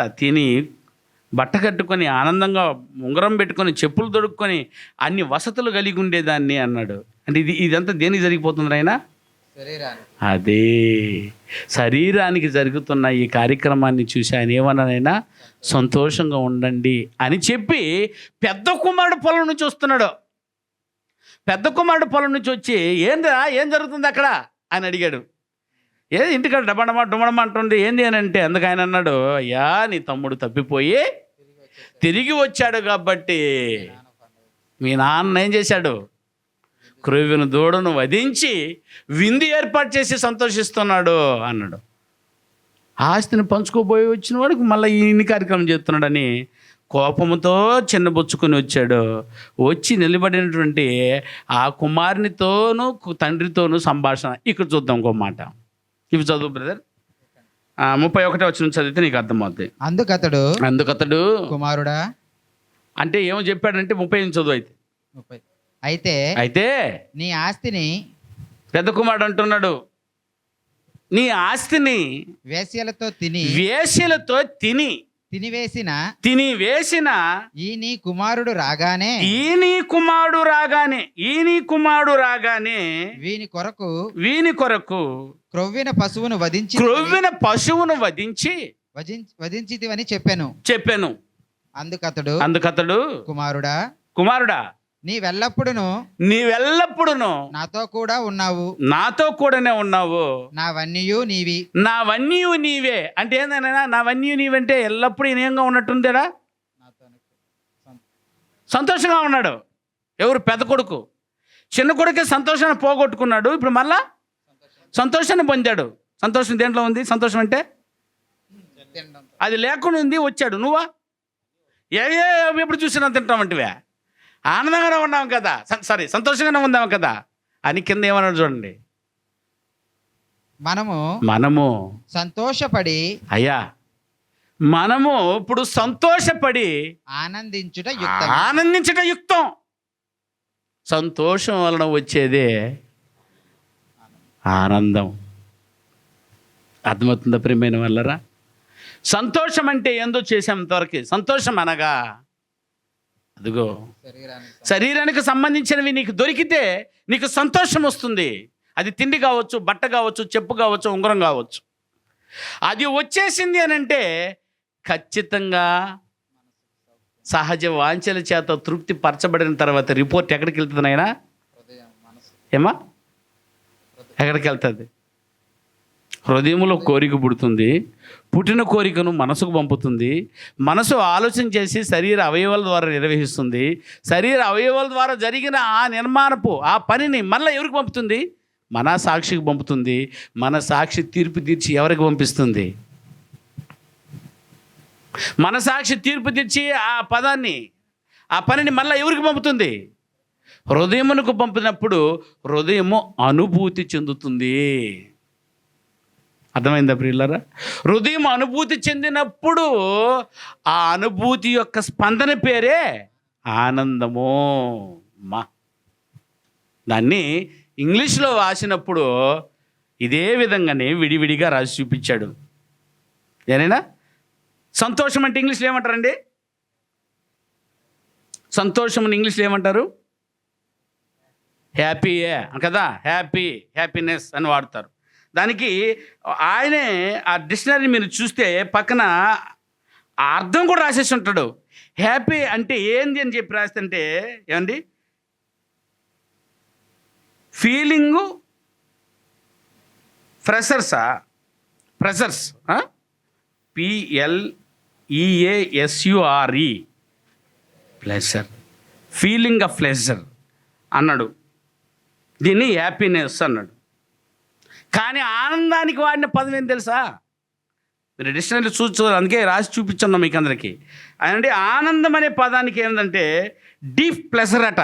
Speaker 1: కట్టుకొని ఆనందంగా ఉంగరం పెట్టుకొని చెప్పులు దొడుక్కొని అన్ని వసతులు కలిగి ఉండేదాన్ని అన్నాడు. అంటే ఇదంతా దేనికి జరిగిపోతుంది ఆయన? అదే శరీరానికి జరుగుతున్న ఈ కార్యక్రమాన్ని చూసి ఆయన ఏమన్నానైనా సంతోషంగా ఉండండి అని చెప్పి పెద్ద కుమారుడు పొలం నుంచి వస్తున్నాడు. పెద్ద కుమారుడు పొలం నుంచి వచ్చి ఏం జరుగుతుంది అక్కడ అని అడిగాడు. ఇంటికాడ డమ్మడమా అంటుంది. ఏంది అని అంటే అందుకు ఆయన అన్నాడు, అయ్యా నీ తమ్ముడు తప్పిపోయి తిరిగి వచ్చాడు కాబట్టి మీ నాన్న ఏం చేశాడు? క్రొవ్విన దూడను వధించి విందు ఏర్పాటు చేసి సంతోషిస్తున్నాడు అన్నాడు. ఆస్తిని పంచుకోబోయి వచ్చిన వాడికి మళ్ళీ ఇన్ని కార్యక్రమం చేస్తున్నాడని కోపంతో చిన్నబుచ్చుకొని వచ్చాడు. వచ్చి నిలబడినటువంటి ఆ కుమారునితోనూ తండ్రితోనూ సంభాషణ ఇక్కడ చూద్దాం. ఇంకో మాట ఇవి చదువు బ్రదర్. 31వ వచనం చదివితే నీకు అర్థమవుతుంది. అందుకతడు
Speaker 3: కుమారుడా
Speaker 1: అంటే ఏమో చెప్పాడంటే 30 చదువు అయితే
Speaker 3: నీ ఆస్తిని
Speaker 1: పెద్ద కుమారుడు అంటున్నాడు, నీ ఆస్తిని
Speaker 3: వేశ్యలతో
Speaker 1: తినివేసిన
Speaker 3: ఈ నీ కుమారుడు రాగానే
Speaker 1: వీని కొరకు
Speaker 3: క్రొవ్విన పశువును వధించితివని చెప్పాను.
Speaker 1: అందుకతడు కుమారుడా
Speaker 3: నీవెల్లప్పుడును
Speaker 1: నాతో కూడానే ఉన్నావు. నావన్నీయు నీవే అంటే ఏందన్నా? నావన్నీయు నీవంటే ఎల్లప్పుడూ ఇనేంగా ఉన్నట్టుందేడా? సంతోషంగా ఉన్నాడు. ఎవరు? పెద్ద కొడుకు. చిన్న కొడుకే సంతోషాన్ని పోగొట్టుకున్నాడు, ఇప్పుడు మళ్ళా సంతోషాన్ని పొందాడు. సంతోషం దేంట్లో ఉంది? సంతోషం అంటే అది లేకుండా ఉంది. వచ్చాడు. నువ్వా ఎప్పుడు చూసినా తింటామంటివే. ఆనందంగానే ఉన్నాం కదా, సంతోషంగానే ఉందాం కదా అని కింద ఏమన్నాడు చూడండి. మనము
Speaker 3: సంతోషపడి
Speaker 1: అయ్యా మనము ఇప్పుడు సంతోషపడి ఆనందించుట యుక్తం. సంతోషం వలన వచ్చేదే ఆనందం. అర్థమవుతుందా ప్రియమైన వాళ్ళరా? సంతోషం అంటే ఏందో చేసేంతవరకు. సంతోషం అనగా అదిగో శరీరానికి సంబంధించినవి నీకు దొరికితే నీకు సంతోషం వస్తుంది. అది తిండి కావచ్చు, బట్ట కావచ్చు, చెప్పు కావచ్చు, ఉంగరం కావచ్చు. అది వచ్చేసింది అని అంటే ఖచ్చితంగా సహజ వాంఛల చేత తృప్తి పరచబడిన తర్వాత రిపోర్ట్ ఎక్కడికి వెళ్తుంది నాయనా? ఏమా ఎక్కడికి వెళ్తుంది? హృదయంలో కోరిక పుడుతుంది. పుట్టిన కోరికను మనసుకు పంపుతుంది. మనసు ఆలోచన చేసి శరీర అవయవాల ద్వారా నిర్వహిస్తుంది. శరీర అవయవాల ద్వారా జరిగిన ఆ నిర్మాణపు ఆ పనిని మళ్ళీ ఎవరికి పంపుతుంది? మన సాక్షికి పంపుతుంది. మన సాక్షి తీర్పు తీర్చి ఎవరికి పంపిస్తుంది? మన సాక్షి తీర్పు తీర్చి ఆ పదాన్ని ఆ పనిని మళ్ళీ ఎవరికి పంపుతుంది? హృదయమునకు పంపినప్పుడు హృదయము అనుభూతి చెందుతుంది. అర్థమైందా ప్రియులారా? హృదయం అనుభూతి చెందినప్పుడు ఆ అనుభూతి యొక్క స్పందన పేరే ఆనందము. దాన్ని ఇంగ్లీష్లో రాసినప్పుడు ఇదే విధంగానే విడివిడిగా రాసి చూపించాడు. ఏనైనా సంతోషం అంటే ఇంగ్లీష్లో ఏమంటారండి? సంతోషం ఇంగ్లీష్లో ఏమంటారు? హ్యాపీయే కదా, హ్యాపీనెస్ అని వాడతారు. దానికి ఆయనే ఆ డిక్షనరీ మీరు చూస్తే పక్కన అర్థం కూడా రాసేసి ఉంటాడు. హ్యాపీ అంటే ఏంది అని చెప్పి రాస్తుంటే ఏమండి, feeling pressures PLEASURE pleasure, feeling of pleasure అన్నాడు. దీన్ని హ్యాపీనెస్ అన్నాడు. కానీ ఆనందానికి వాడిన పదం ఏం తెలుసా? మీరు డిక్షనరీ చూస్తారు, అందుకే రాసి చూపించున్నాం మీకు అందరికీ. అంటే ఆనందం అనే పదానికి ఏంటంటే డీప్ ప్లెజర్ అట.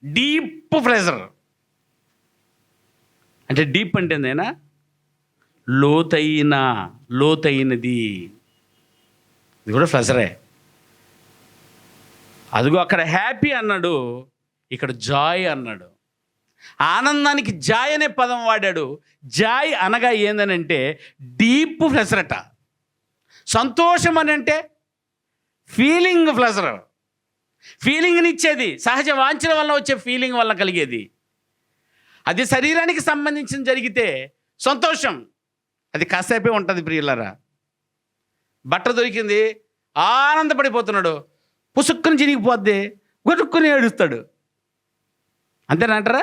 Speaker 1: డీప్ ప్లెజర్ అంటే డీప్ అంటే ఏందైనా లోతైనది. ఇది కూడా ప్లెజరే. అదిగో అక్కడ హ్యాపీ అన్నాడు, ఇక్కడ జాయ్ అన్నాడు. ఆనందానికి జాయ్ అనే పదం వాడాడు. జాయ్ అనగా ఏందనంటే డీప్ ప్లెజర్ అట. సంతోషం అని అంటే ఫీలింగ్ ప్లెజర్, ఫీలింగ్ని ఇచ్చేది, సహజ వాంఛల వల్ల వచ్చే ఫీలింగ్ వల్ల కలిగేది. అది శరీరానికి సంబంధించిన జరిగితే సంతోషం అది కాసేపే ఉంటుంది ప్రియులారా. బట్ట దొరికింది, ఆనందపడిపోతున్నాడు, పుసుక్కుని చినిగిపోద్ది, గురుక్కుని ఏడుస్తాడు. అంతేనంటారా?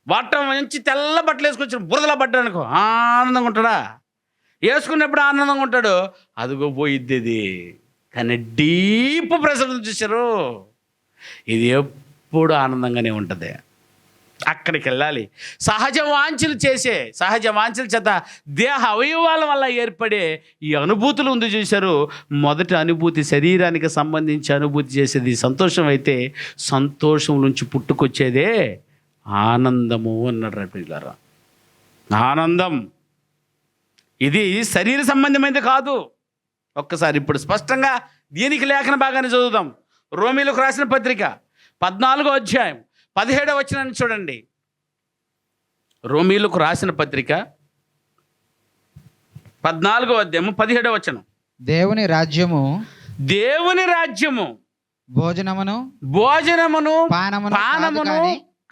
Speaker 1: బట్ట మంచి తెల్ల బట్టలు వేసుకొచ్చిన బురదలా పడ్డాడు అనుకో, ఆనందంగా ఉంటాడా? వేసుకున్నప్పుడు ఆనందంగా ఉంటాడు, అదిగో పోయిద్ది ఇది. కానీ డీప్ ప్రెషర్ చూశారు, ఇది ఎప్పుడు ఆనందంగానే ఉంటుంది. అక్కడికి వెళ్ళాలి. సహజ వాంఛలు చేత దేహ అవయవాల వల్ల ఏర్పడే ఈ అనుభూతులు ఉంది చూశారు. మొదటి అనుభూతి శరీరానికి సంబంధించి అనుభూతి చేసేది సంతోషం అయితే, సంతోషం నుంచి పుట్టుకొచ్చేదే ఆనందము అన్నాడు పిల్లరా. ఆనందం ఇది శరీర సంబంధమైనది కాదు. ఒక్కసారి ఇప్పుడు స్పష్టంగా దీనికి లేఖన భాగాన్ని చదువుదాం. రోమీలకు రాసిన పత్రిక 14వ అధ్యాయం 17వ వచనాన్ని చూడండి. రోమీలకు రాసిన పత్రిక 14వ అధ్యాయము 17వ వచనం.
Speaker 3: దేవుని రాజ్యము భోజనమును పానమును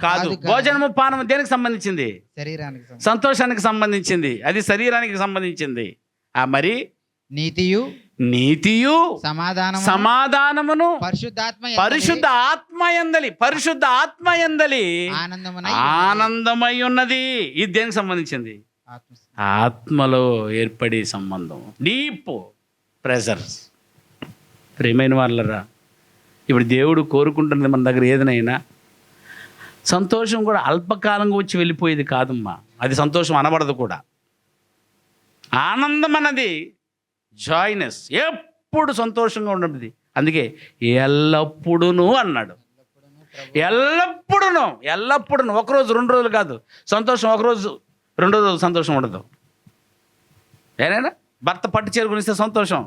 Speaker 3: కాదు. భోజనము పానము దేనికి సంబంధించింది? శరీరానికి, సంతోషానికి సంబంధించింది. అది శరీరానికి సంబంధించింది. మరి నీతియు సమాధానమును పరిశుద్ధ ఆత్మయందలి ఆనందమై ఉన్నది. ఇది దేనికి సంబంధించింది? ఆత్మలో ఏర్పడే సంబంధం, డీప్ ప్రెజర్స్. ప్రియమైన వాళ్ళరా, ఇప్పుడు దేవుడు కోరుకుంటున్నది మన దగ్గర ఏదైనా సంతోషం కూడా అల్పకాలంగా వచ్చి వెళ్ళిపోయేది కాదమ్మా. అది సంతోషం అనబడదు కూడా. ఆనందం అన్నది జాయ్నెస్, ఎప్పుడు సంతోషంగా ఉన్నది.
Speaker 1: అందుకే ఎల్లప్పుడూను అన్నాడు. ఎల్లప్పుడూను ఒకరోజు 2 రోజులు కాదు సంతోషం, ఒకరోజు 2 రోజులు సంతోషం ఉండదు. ఏనైనా భర్త పట్టు చీర కొనిస్తే సంతోషం,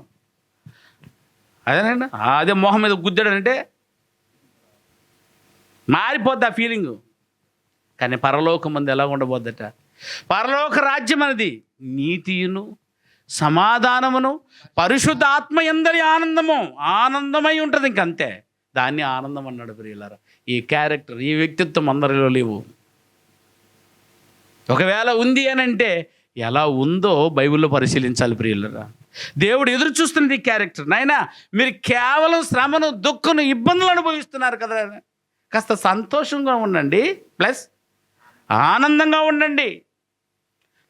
Speaker 1: అదేనండి. అదే మొహం మీద గుద్దాడంటే మారిపోద్ది ఆ ఫీలింగు. కానీ పరలోకం మంది ఎలా ఉండబోద్దట? పరలోక రాజ్యం అనేది నీతియును సమాధానమును పరిశుద్ధాత్మ యందలి ఆనందమై ఉంటుంది. ఇంకంతే, దాన్ని ఆనందం అన్నాడు ప్రియులారా. ఈ క్యారెక్టర్, ఈ వ్యక్తిత్వం అందరిలో లేవు. ఒకవేళ ఉంది అని అంటే ఎలా ఉందో బైబిల్లో పరిశీలించాలి ప్రియులారా. దేవుడు ఎదురు చూస్తున్నది ఈ క్యారెక్టర్. నాయనా, మీరు కేవలం శ్రమను, దుఃఖను, ఇబ్బందులు అనుభవిస్తున్నారు కదా, కాస్త సంతోషంగా ఉండండి, ప్లస్ ఆనందంగా ఉండండి.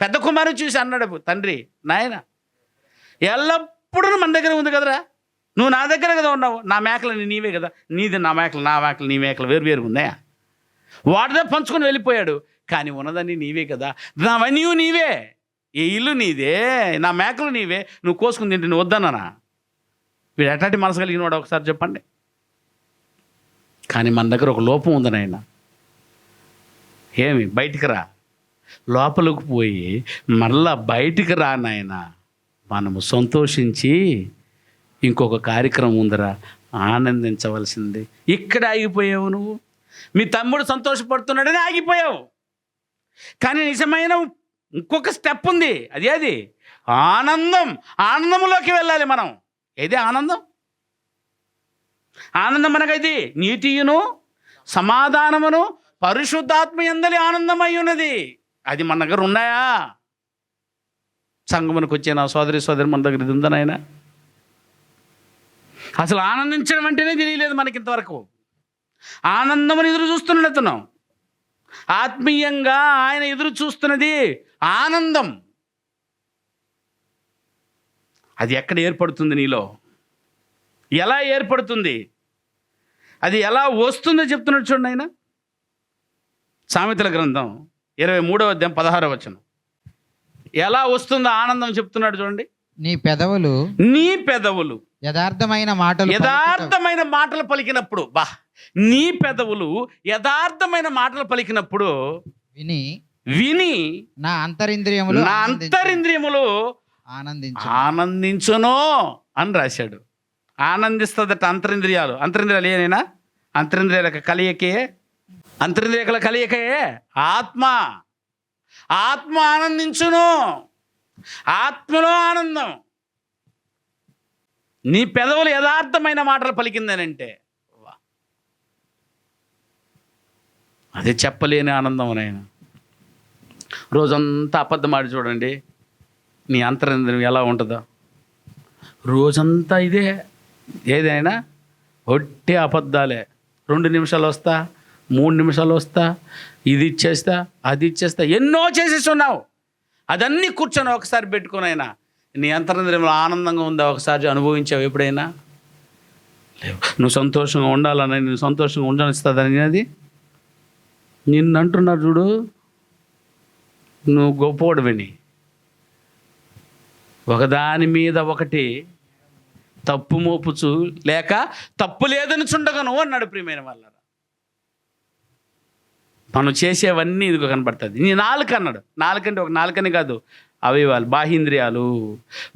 Speaker 1: పెద్ద కుమారుడు చూసి అన్నాడు తండ్రి, నాయన ఎల్లప్పుడూ మన దగ్గర ఉంది కదరా, నువ్వు నా దగ్గర కదా ఉన్నావు, నా మేకలు నీవే కదా, నీది నా మేకలు నీ మేకలు వేరు ఉన్నాయా? వాటితో పంచుకొని వెళ్ళిపోయాడు. కానీ ఉన్నదని నీవే కదా, నావన్నీ నీవే, ఈ ఇల్లు నీదే, నా మేకలు నీవే, నువ్వు కోసుకుని తింటే నువ్వు వద్దన్నానా? వీడు ఎట్లాంటి మనసు కలిగిన వాడు ఒకసారి చెప్పండి. కానీ మన దగ్గర ఒక లోపం ఉంది నాయన. ఏమి? బయటికి రా, లోపలికి పోయి మళ్ళా బయటికి రా నాయన. మనము సంతోషించి ఇంకొక కార్యక్రమం ఉందిరా, ఆనందించవలసింది. ఇక్కడ ఆగిపోయావు నువ్వు. మీ తమ్ముడు సంతోషపడుతున్నాడని ఆగిపోయావు. కానీ నిజమైన ఇంకొక స్టెప్ ఉంది, అది ఆనందంలోకి వెళ్ళాలి మనం. ఏదే ఆనందం అనగైతే నీతియును సమాధానమును పరిశుద్ధాత్మ యందలి ఆనందమై ఉన్నది. అది మన దగ్గర ఉన్నాయా? సంగమునకు వచ్చే నా సోదరి మన దగ్గర ఇది ఉందా నాయన? అసలు ఆనందించడం అంటేనే తెలియలేదు మనకి ఇంతవరకు. ఆనందమని ఎదురు చూస్తున్నాడు అతను. ఆత్మీయంగా ఆయన ఎదురు చూస్తున్నది ఆనందం. అది ఎక్కడ ఏర్పడుతుంది నీలో? ఎలా ఏర్పడుతుంది? అది ఎలా వస్తుందో చెప్తున్నాడు చూడండి ఆయన. సామెతల గ్రంథం 23వ అధ్యాయం 16వ వచనం. ఎలా వస్తుందో ఆనందం చెప్తున్నాడు చూడండి. నీ పెదవులు యథార్థమైన మాటలు పలికినప్పుడు, నీ పెదవులు యథార్థమైన మాటలు పలికినప్పుడు విని నా అంతరింద్రియములు ఆనందించును అని రాశాడు. ఆనందిస్తుందట అంతరింద్రియాలు. ఏనైనా అంతరింద్రియాల కలియకే ఆత్మ ఆనందించును. ఆత్మలో ఆనందం. నీ పెదవులు యథార్థమైన మాటలు పలికిందనంటే అది చెప్పలేని ఆనందం నాయన. రోజంతా అబద్ధం ఆడి చూడండి, నీ అంతరింద్రియం ఎలా ఉంటుందో. రోజంతా ఇదే, ఏదైనా ఒట్టి అబద్ధాలే. 2 నిమిషాలు వస్తా, 3 నిమిషాలు వస్తా, ఇది ఇచ్చేస్తా, అది ఇచ్చేస్తా, ఎన్నో చేసేసి ఉన్నావు. అదన్నీ కూర్చొని ఒకసారి పెట్టుకుని అయినా నీ అంతరింద్రియంలో ఆనందంగా ఉందా ఒకసారి అనుభవించావు ఎప్పుడైనా? లేవు. నువ్వు సంతోషంగా ఉండాలని, నేను సంతోషంగా ఉండనిస్తుందని అది నిన్ను అంటున్నారు చూడు. నువ్వు గొప్పవాడివని ఒకదాని మీద ఒకటి తప్పు మోపుచు లేక తప్పు లేదని చుండగను అన్నాడు. ప్రియమైన వాళ్ళ, మనం చేసేవన్నీ ఇదిగో కనబడుతుంది. నీ నాలుక అన్నాడు. నాలుకంటే ఒక నాలుకని కాదు, అవయవాలు,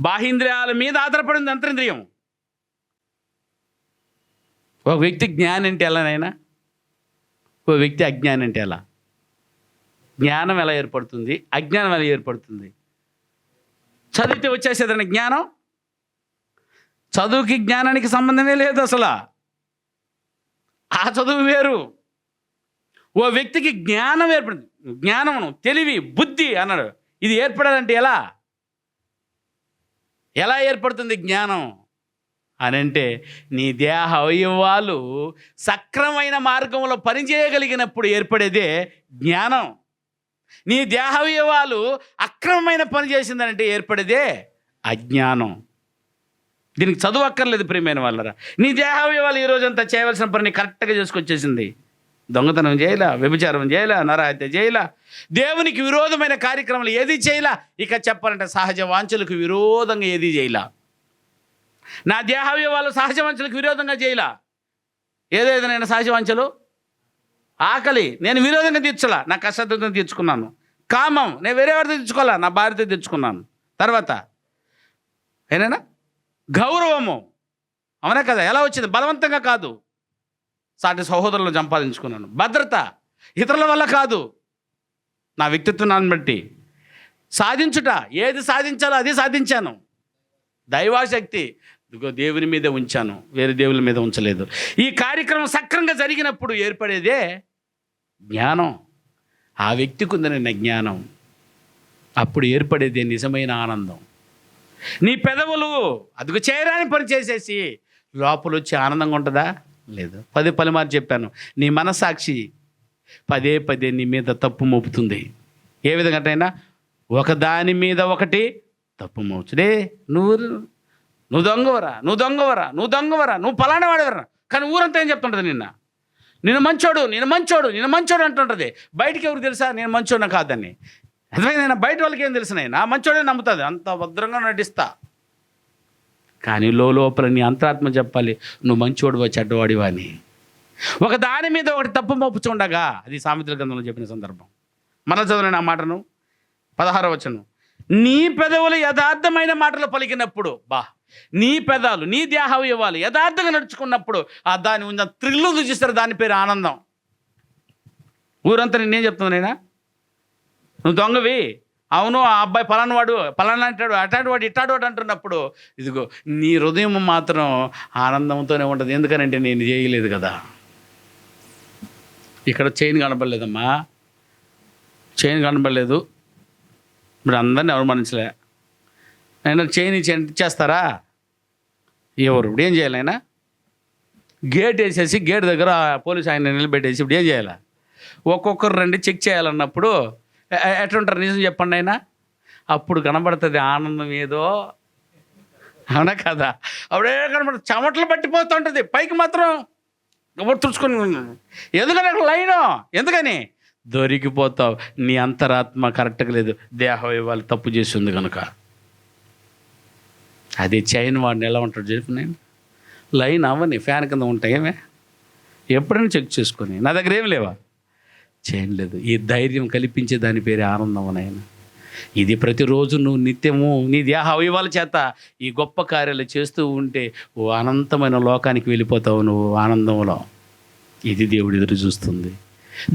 Speaker 1: బాహీంద్రియాల మీద ఆధారపడింది అంతరింద్రియం. ఒక వ్యక్తి జ్ఞానం అంటే ఎలానైనా, ఒక వ్యక్తి అజ్ఞానం అంటే ఎలా? జ్ఞానం ఎలా ఏర్పడుతుంది, అజ్ఞానం ఎలా ఏర్పడుతుంది? చదివితే వచ్చేసేదన్న జ్ఞానం. చదువుకి జ్ఞానానికి సంబంధమే లేదు అసలు. ఆ చదువు వేరు. ఓ వ్యక్తికి జ్ఞానం ఏర్పడింది. జ్ఞానమును, తెలివి, బుద్ధి అన్నాడు. ఇది ఏర్పడాలంటే ఎలా ఏర్పడుతుంది జ్ఞానం అని అంటే, నీ దేహ అవయవాలు సక్రమైన మార్గంలో పనిచేయగలిగినప్పుడు ఏర్పడేదే జ్ఞానం. నీ దేహ అవయవాలు అక్రమమైన పని చేసిందనంటే ఏర్పడేదే అజ్ఞానం. దీనికి చదువు అక్కర్లేదు ప్రియమైన వాళ్ళరా. నీ దేహ అవయవాలు ఈ రోజంతా చేయవలసిన పని కరెక్ట్గా చేసుకొచ్చేసింది. దొంగతనం చేయలా, వ్యభిచారం చేయలా, నరహత్య చేయలా, దేవునికి విరోధమైన కార్యక్రమాలు ఏది చేయలా. ఇక చెప్పాలంటే సహజ వాంఛలకు విరోధంగా ఏది చేయలా. నా దేహావయవాలు సహజ వంచలకు విరోధంగా చేయలా. ఏదేదైనా సహజ వంచలు, ఆకలి నేను విరోధంగా తీర్చలా, నా కష్టంతో తీర్చుకున్నాను. కామం నేను వేరే వారితో తెచ్చుకోవాలా, నా భార్యతో తెచ్చుకున్నాను. తర్వాత ఏనైనా గౌరవము, అవునా కదా, ఎలా వచ్చింది? బలవంతంగా కాదు, సాటి సహోదరులను సంపాదించుకున్నాను. భద్రత ఇతరుల వల్ల కాదు, నా వ్యక్తిత్వాన్ని బట్టి సాధించుట. ఏది సాధించాలో అది సాధించాను. దైవాశక్తి ఇదిగో దేవుని మీద ఉంచాను, వేరే దేవుల మీద ఉంచలేదు. ఈ కార్యక్రమం సక్రంగా జరిగినప్పుడు ఏర్పడేదే జ్ఞానం. ఆ వ్యక్తికి ఉందనే జ్ఞానం, అప్పుడు ఏర్పడేదే నిజమైన ఆనందం. నీ పెదవులు అదుగు చేయరాని పని చేసేసి లోపల వచ్చి ఆనందంగా ఉంటుందా? లేదు. పది మార్లు చెప్పాను, నీ మనస్సాక్షి పదే నీ మీద తప్పు మోపుతుంది. ఏ విధంగా అయినా ఒక దాని మీద ఒకటి తప్పు మోపుచుడే. నువ్వు దొంగవరా, నువ్వు పలానా వాడేవరా, కానీ ఊరంతా ఏం చెప్తుంటుంది? నేను మంచోడు అంటుంటుంది. బయటికి ఎవరికి తెలుసా నేను మంచోడిన కాదని? అర్థమైందైనా? బయట వాళ్ళకి ఏం తెలుసు? నా మంచోడే నమ్ముతుంది, అంత భద్రంగా నటిస్తా. కానీ లోపల నీ అంతరాత్మ చెప్పాలి, నువ్వు మంచోడువా చెడ్డవాడివా అని. ఒక దాని మీద ఒకటి తప్పు మోపుచుండగా, అది సామెతల గ్రంథంలో చెప్పిన సందర్భం. మన చదవని ఆ మాటను 16వ వచనం. నీ పెదవులు యథార్థమైన మాటలు పలికినప్పుడు, నీ పెదాలు నీ దేహావయవాలు యథార్థంగా నడుచుకున్నప్పుడు ఆ దాని ఉన్న త్రిల్లు చూస్తారు, దాని పేరు ఆనందం. ఊరంతా నేనేం చెప్తున్నానైనా, నువ్వు దొంగవి, అవును ఆ అబ్బాయి పలానా అంటాడు, అటాడు వాడు ఇట్టాడు వాడు అంటున్నప్పుడు, ఇదిగో నీ హృదయం మాత్రం ఆనందంతోనే ఉంటుంది. ఎందుకనంటే నేను చేయలేదు కదా. ఇక్కడ చైన్ కనపడలేదమ్మా, చైన్ కనపడలేదు. ఇప్పుడు అందరిని ఎవరు మనిషిలే. అయినా చైన్ ఇచ్చేస్తారా? ఎవరు? ఇప్పుడు ఏం చేయాలి? అయినా గేట్ వేసేసి గేట్ దగ్గర పోలీసు ఆయన నిలబెట్టేసి ఇప్పుడు ఏం చేయాలి? ఒక్కొక్కరు రండి చెక్ చేయాలన్నప్పుడు ఎట్లుంటారు? నిజం చెప్పండి అయినా. అప్పుడు కనబడుతుంది ఆనందం ఏదో, అవునా కదా? అప్పుడే కనబడుతుంది, చెమటలు పట్టిపోతుంటుంది, పైకి మాత్రం తుడుచుకొని. ఎందుకని అక్కడ లైను? ఎందుకని? దొరికిపోతావు. నీ అంతరాత్మ కరెక్ట్గా లేదు, దేహం ఇవాళ తప్పు చేసింది కనుక. అదే చైన్ వాడిని ఎలా ఉంటాడు చెప్పు. నేను లైన్ అవ్వని ఫ్యాన్ కింద ఉంటాయేమే, ఎప్పుడైనా చెక్ చేసుకొని. నా దగ్గర ఏమి లేవా? చైన్ లేదు. ఈ ధైర్యం కల్పించే దాని పేరే ఆనందం నాయన. ఇది ప్రతిరోజు నువ్వు నిత్యము నీ దేహ అవయవాల చేత ఈ గొప్ప కార్యాలు చేస్తూ ఉంటే ఓ అనంతమైన లోకానికి వెళ్ళిపోతావు నువ్వు ఆనందంలో. ఇది దేవుడు ఎదురు చూస్తుంది.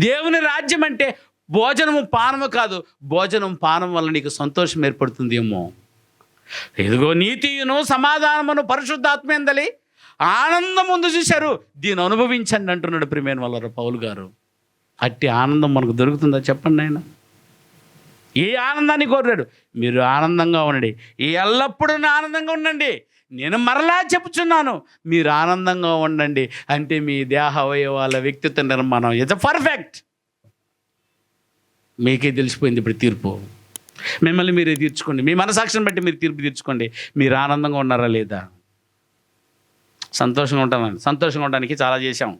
Speaker 1: దేవుని రాజ్యం అంటే భోజనము పానము కాదు, భోజనం పానం వల్ల నీకు సంతోషం ఏర్పడుతుందేమో. ఇదిగో నీతియును సమాధానమును పరిశుద్ధాత్మేందలి ఆనందం ముందు చూశారు, దీన్ని అనుభవించండి అంటున్నాడు ప్రియమైన వాళ్ళ పౌలు గారు. అట్టి ఆనందం మనకు దొరుకుతుందా చెప్పండి ఆయన? ఏ ఆనందాన్ని కోరాడు? మీరు ఆనందంగా ఉండండి, ఎల్లప్పుడూ ఆనందంగా ఉండండి. నేను మరలా చెప్పుచున్నాను, మీరు ఆనందంగా ఉండండి. అంటే మీ దేహ అవయవాల వ్యక్తిత్వ నిర్మాణం ఇట్స్ పర్ఫెక్ట్. మీకే తెలిసిపోయింది ఇప్పుడు తీర్పు. మిమ్మల్ని మీరే తీర్చుకోండి, మీ మనసాక్షిని బట్టి మీరు తీర్పు తీర్చుకోండి. మీరు ఆనందంగా ఉన్నారా లేదా? సంతోషంగా ఉంటామని, సంతోషంగా ఉండడానికి చాలా చేశాం.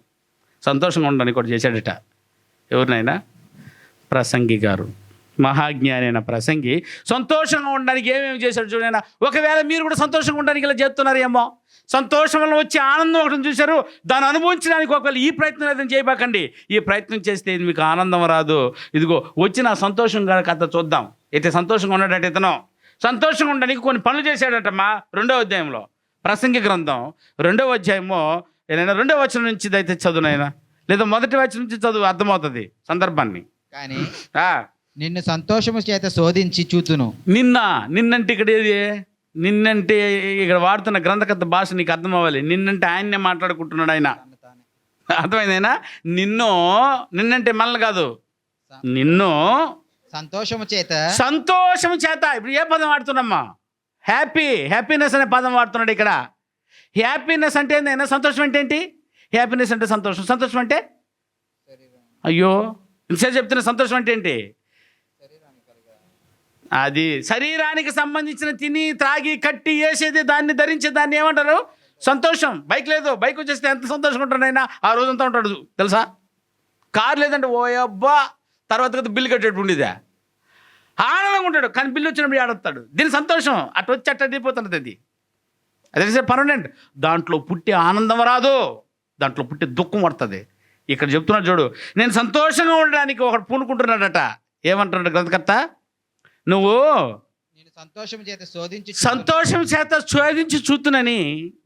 Speaker 1: సంతోషంగా ఉండడానికి కూడా చేశాడట. ఎవరినైనా? ప్రసంగి గారు, మహాజ్ఞాని అయిన ప్రసంగి సంతోషంగా ఉండడానికి ఏమేమి చేశాడు చూడైనా. ఒకవేళ మీరు కూడా సంతోషంగా ఉండడానికి ఇలా చేస్తున్నారేమో. సంతోషం వల్ల వచ్చే ఆనందం ఒకటి చూశారు, దాన్ని అనుభవించడానికి ఒకవేళ ఈ ప్రయత్నం ఏదైనా చేయబాకండి. ఈ ప్రయత్నం చేస్తే ఇది మీకు ఆనందం రాదు. ఇదిగో వచ్చిన సంతోషంగా కథ చూద్దాం. అయితే సంతోషంగా ఉన్నాడట ఇతను. సంతోషంగా ఉండడానికి కొన్ని పనులు చేశాడటమ్మా. 2వ అధ్యాయంలో ప్రసంగి గ్రంథం 2వ అధ్యాయము ఏదైనా 2వ వచనం నుంచి అయితే చదువునైనా, లేదా 1వ వచనం నుంచి చదువు, అర్థమవుతుంది సందర్భాన్ని.
Speaker 3: కానీ నిన్ను సంతోషము చేత శోధించి చూతును.
Speaker 1: నిన్నంటే ఇక్కడ ఏది? నిన్నంటే ఇక్కడ వాడుతున్న గ్రంథకర్త భాష నీకు అర్థం అవ్వాలి. నిన్నంటే ఆయన్నే మాట్లాడుకుంటున్నాడు ఆయన. అర్థమైందైనా? నిన్నంటే మనల్ని కాదు, నిన్ను
Speaker 3: సంతోషము చేత. ఇప్పుడు ఏ పదం వాడుతున్నామ్మా? హ్యాపీనెస్ అనే పదం వాడుతున్నాడు ఇక్కడ. హ్యాపీనెస్ అంటే ఏంటైనా? సంతోషం అంటే ఏంటి? హ్యాపీనెస్ అంటే సంతోషం. సంతోషం అంటే అయ్యో ఇంతసేపు చెప్తున్న సంతోషం అంటే ఏంటి? అది శరీరానికి సంబంధించిన తిని త్రాగి కట్టి వేసేది, దాన్ని ధరించే దాన్ని ఏమంటారు? సంతోషం. బైక్ లేదు, బైక్ వచ్చేస్తే ఎంత సంతోషంగా ఉంటాడు ఆయన, ఆ రోజంతా ఉంటాడు తెలుసా. కారు లేదంటే ఓ అబ్బా తర్వాత కదా బిల్లు కట్టేట్టు ఉండేదా, ఆనందంగా ఉంటాడు. కానీ బిల్లు వచ్చినప్పుడు ఆడతాడు. దీని సంతోషం అటు వచ్చి అట్ట అయిపోతున్నది. అది
Speaker 1: అదే పర్మనెంట్. దాంట్లో పుట్టే ఆనందం రాదు, దాంట్లో పుట్టే దుఃఖం పడుతుంది. ఇక్కడ చెప్తున్నాడు చూడు, నేను సంతోషంగా ఉండడానికి ఒకటి పూనుకుంటున్నాడట. ఏమంటున్నాడు గ్రంథకర్త? నువ్వు
Speaker 2: నేను సంతోషం చేత శోధించి
Speaker 1: సంతోషం చేత శోధించి చూతునని,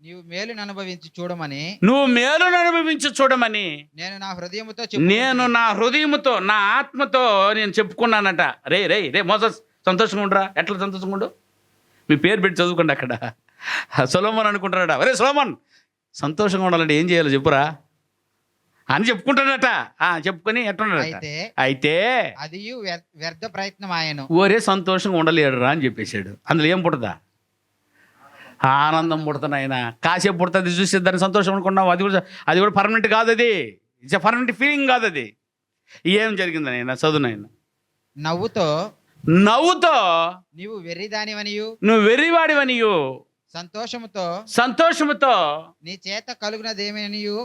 Speaker 2: నీవు మేలును అనుభవించి చూడమని,
Speaker 1: నువ్వు మేలును అనుభవించి చూడమని
Speaker 2: నేను నా హృదయముతో
Speaker 1: నేను నా హృదయముతో నా ఆత్మతో నేను చెప్పుకున్నానట. రే రే రే మోసస్, సంతోషంగా ఉండరా. ఎట్లా సంతోషంగా ఉండు? మీ పేరు పెట్టి చదువుకోండి అక్కడ. సొలొమోన్ అనుకుంటాడట, అరే సొలొమోన్ సంతోషంగా ఉండాలంటే ఏం చేయాలో చెప్పురా అని చెప్పుకుంటాడట. చెప్పుకొని ఎట్టున్నాడట, అయితే
Speaker 2: అది వ్యర్థ ప్రయత్నం ఆయను.
Speaker 1: ఓరే సంతోషంగా ఉండలేడురా అని చెప్పేశాడు. అందులో ఏం పుడతా? ఆనందం పుడుతుంది. ఆయన కాసేపు పుడుతుంది, చూసి దాన్ని సంతోషం అనుకున్నావు. అది కూడా పర్మనెంట్ కాదు. అది ఇట్స్ పర్మనెంట్ ఫీలింగ్ కాదు. అది ఏం జరిగిందని ఆయన చదువునైనా
Speaker 2: నవ్వుతో నీవు వెర్రిదానివనియు,
Speaker 1: నువ్వు వెర్రివాడివనియు, సంతోషముతో
Speaker 2: నీ చేత కలుగునదేమనియు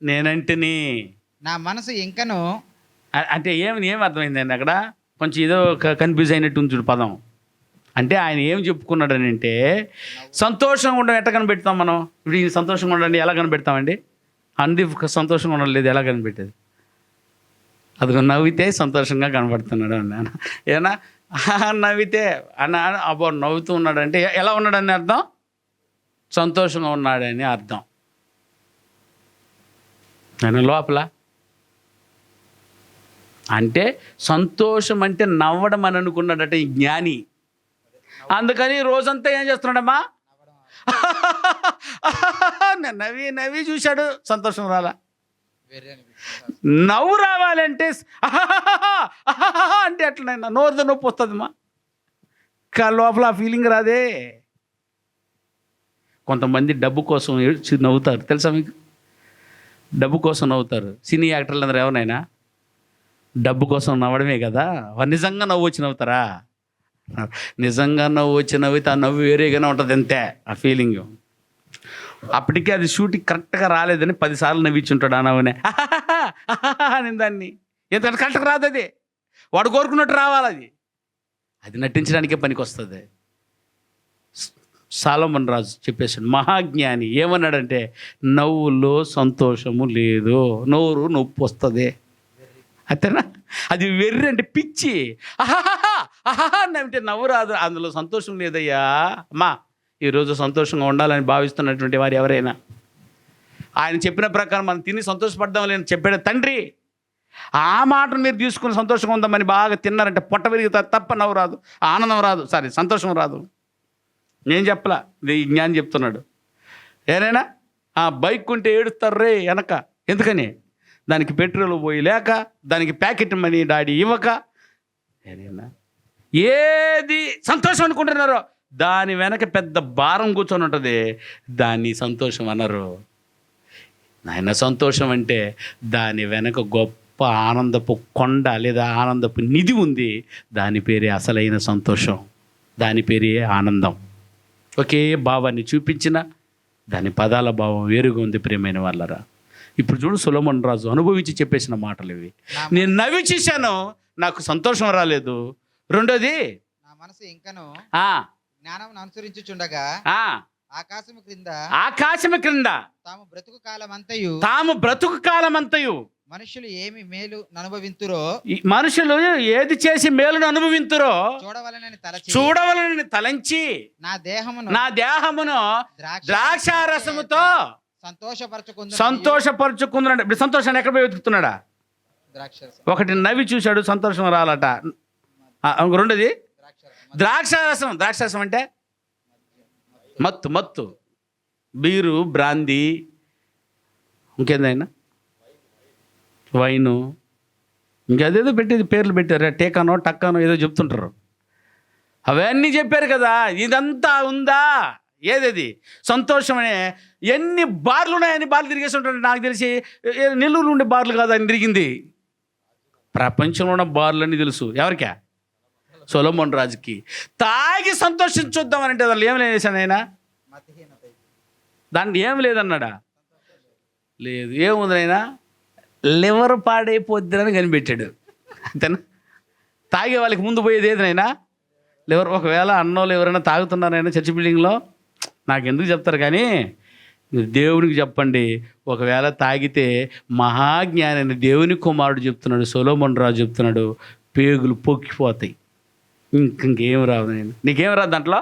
Speaker 1: నేనంటిని.
Speaker 2: నా మనసు ఇంకను
Speaker 1: అంటే ఏం అర్థమైందండి అక్కడ? కొంచెం ఏదో కన్ఫ్యూజ్ అయినట్టు ఉంది చూడు పదం. అంటే ఆయన ఏం చెప్పుకున్నాడు అని అంటే, సంతోషంగా ఉండడం ఎట్లా కనిపెడతాం మనం? ఇప్పుడు ఈ సంతోషంగా ఉండండి ఎలా కనిపెడతామండి? అంది సంతోషంగా ఉండలేదు ఎలా కనిపెట్టేది? అది నవ్వితే సంతోషంగా కనబడుతున్నాడు అన్నాను. ఏనా నవ్వితే అన్న అబ్బో నవ్వుతూ ఉన్నాడంటే ఎలా ఉన్నాడని అర్థం? సంతోషంగా ఉన్నాడని అర్థం. ఆయన లోపల అంటే సంతోషం అంటే నవ్వడం అని అనుకున్నాడట ఈ జ్ఞాని. అందుకని రోజంతా ఏం చేస్తున్నాడమ్మా? నవ్వి చూశాడు, సంతోషం రాలా. నవ్వు రావాలంటే అంటే అట్లనైనా నోరుతో నొప్పి వస్తుందమ్మా. లోపల ఆ ఫీలింగ్ రాదే. కొంతమంది డబ్బు కోసం నవ్వుతారు, తెలుసా మీకు? డబ్బు కోసం నవ్వుతారు. సినీ యాక్టర్లు అందరూ ఎవరైనా డబ్బు కోసం నవ్వడమే కదా. నిజంగా నవ్వు వచ్చి నవ్వుతారా? నిజంగా నవ్వు వచ్చి నవ్వితే ఆ నవ్వు వేరేగానే ఉంటుంది, అంతే ఆ ఫీలింగ్. అప్పటికే అది షూటింగ్ కరెక్ట్గా రాలేదని 10 సార్లు నవ్వించుంటాడు ఆ నవ్వునే అని దాన్ని. ఎందుకంటే కరెక్ట్గా రాదు, అది వాడు కోరుకున్నట్టు రావాలి. అది నటించడానికే పనికి వస్తుంది. సొలొమోను రాజు చెప్పేసాడు, మహాజ్ఞాని ఏమన్నాడంటే, నవ్వులో సంతోషము లేదు, నోరు నొప్పి వస్తుంది. అంతేనా? అది వెర్రి అంటే పిచ్చి. అంటే నవ్వు రాదు, అందులో సంతోషం లేదయ్యా. అమ్మా, ఈరోజు సంతోషంగా ఉండాలని భావిస్తున్నటువంటి వారు ఎవరైనా, ఆయన చెప్పిన ప్రకారం మనం తిని సంతోషపడ్డాం లేని చెప్పాడు తండ్రి. ఆ మాటను మీరు తీసుకుని సంతోషంగా ఉందామని బాగా తిన్నారంటే పొట్ట విరుగుతుంది తప్ప నవ్వు రాదు, ఆనందం రాదు, సంతోషం రాదు. నేను చెప్పలా, ఇది జ్ఞానం చెప్తున్నాడు. ఏనైనా బైక్ ఉంటే ఏడుస్తారు రే వెనక. ఎందుకని? దానికి పెట్రోల్ పోయి లేక, దానికి ప్యాకెట్ మనీ డాడీ ఇవ్వక. ఏనైనా ఏది సంతోషం అనుకుంటున్నారో దాని వెనక పెద్ద భారం కూర్చొని ఉంటుంది, దాన్ని సంతోషం అన్నారు. నాయన సంతోషం అంటే దాని వెనక గొప్ప ఆనందపు కొండ లేదా ఆనందపు నిధి ఉంది. దాని పేరే అసలైన సంతోషం, దాని పేరే ఆనందం. ఒకే భావాన్ని చూపించిన దాని పదాల భావం వేరుగా ఉంది. ప్రియమైన వాళ్ళరా, ఇప్పుడు చూడు, సొలొమోను రాజు అనుభవించి చెప్పేసిన మాటలు ఇవి. నేను నవ్వి చూశాను, నాకు సంతోషం రాలేదు. రెండోది,
Speaker 2: నా మనసు ఇంకను జ్ఞానం అనుసరించుచుండగా
Speaker 1: ఆకాశము క్రింద
Speaker 2: తాము బ్రతుకు కాలమంతయు మనుషులు ఏమి మేలు అనుభవింతురో,
Speaker 1: మనుషులు ఏది చేసి మేలును అనుభవింతురో చూడవలనని తలంచి నా దేహమును ద్రాక్షారసముతో సంతోషపరచుకుంటున్నాడు. ఇప్పుడు సంతోషాన్ని ఎక్కడ పోయి వెతుకుతున్నాడా? ఒకటి నవ్వి చూశాడు, సంతోషం రాలట. రెండోది ద్రాక్షారసం. ద్రాక్షారసం అంటే మత్తు, బీరు, బ్రాందీ, ఇంకేదైనా వైను, ఇంకేదేదో పెట్టేది పేర్లు పెట్టారు, టేకానో టక్కానో ఏదో చెప్తుంటారు. అవన్నీ చెప్పారు కదా. ఇదంతా ఉందా? ఏదేది సంతోషం అనే ఎన్ని బార్లు ఉన్నాయని బార్లు తిరిగేసి ఉంటాడు. నాకు తెలిసి నెల్లూరు ఉండే బార్లు కాదు ఆయన తిరిగింది, ప్రపంచంలో ఉన్న బార్లన్నీ తెలుసు. ఎవరికా? సొలొమోను రాజుకి. తాగి సంతోషించొద్దామనంటే దాంట్లో ఏం లేసాను ఆయన, దాంట్లో ఏం లేదన్నాడా? లేదు. ఏముంది ఆయన? లివర్ పాడైపోద్దని కనిపెట్టాడు, అంతేనా? తాగే వాళ్ళకి ముందు పోయేది ఏదైనా లివర్. ఒకవేళ అన్నోళ్ళు ఎవరైనా తాగుతున్నారైనా చర్చి బిల్డింగ్లో నాకు ఎందుకు చెప్తారు కానీ మీరు దేవునికి చెప్పండి. ఒకవేళ తాగితే మహాజ్ఞాని అని దేవుని కుమారుడు చెప్తున్నాడు, సొలొమోను రాజు చెప్తున్నాడు, పేగులు పొక్కిపోతాయి, ఇంకేం రాదు. నీకేం రాదు దాంట్లో.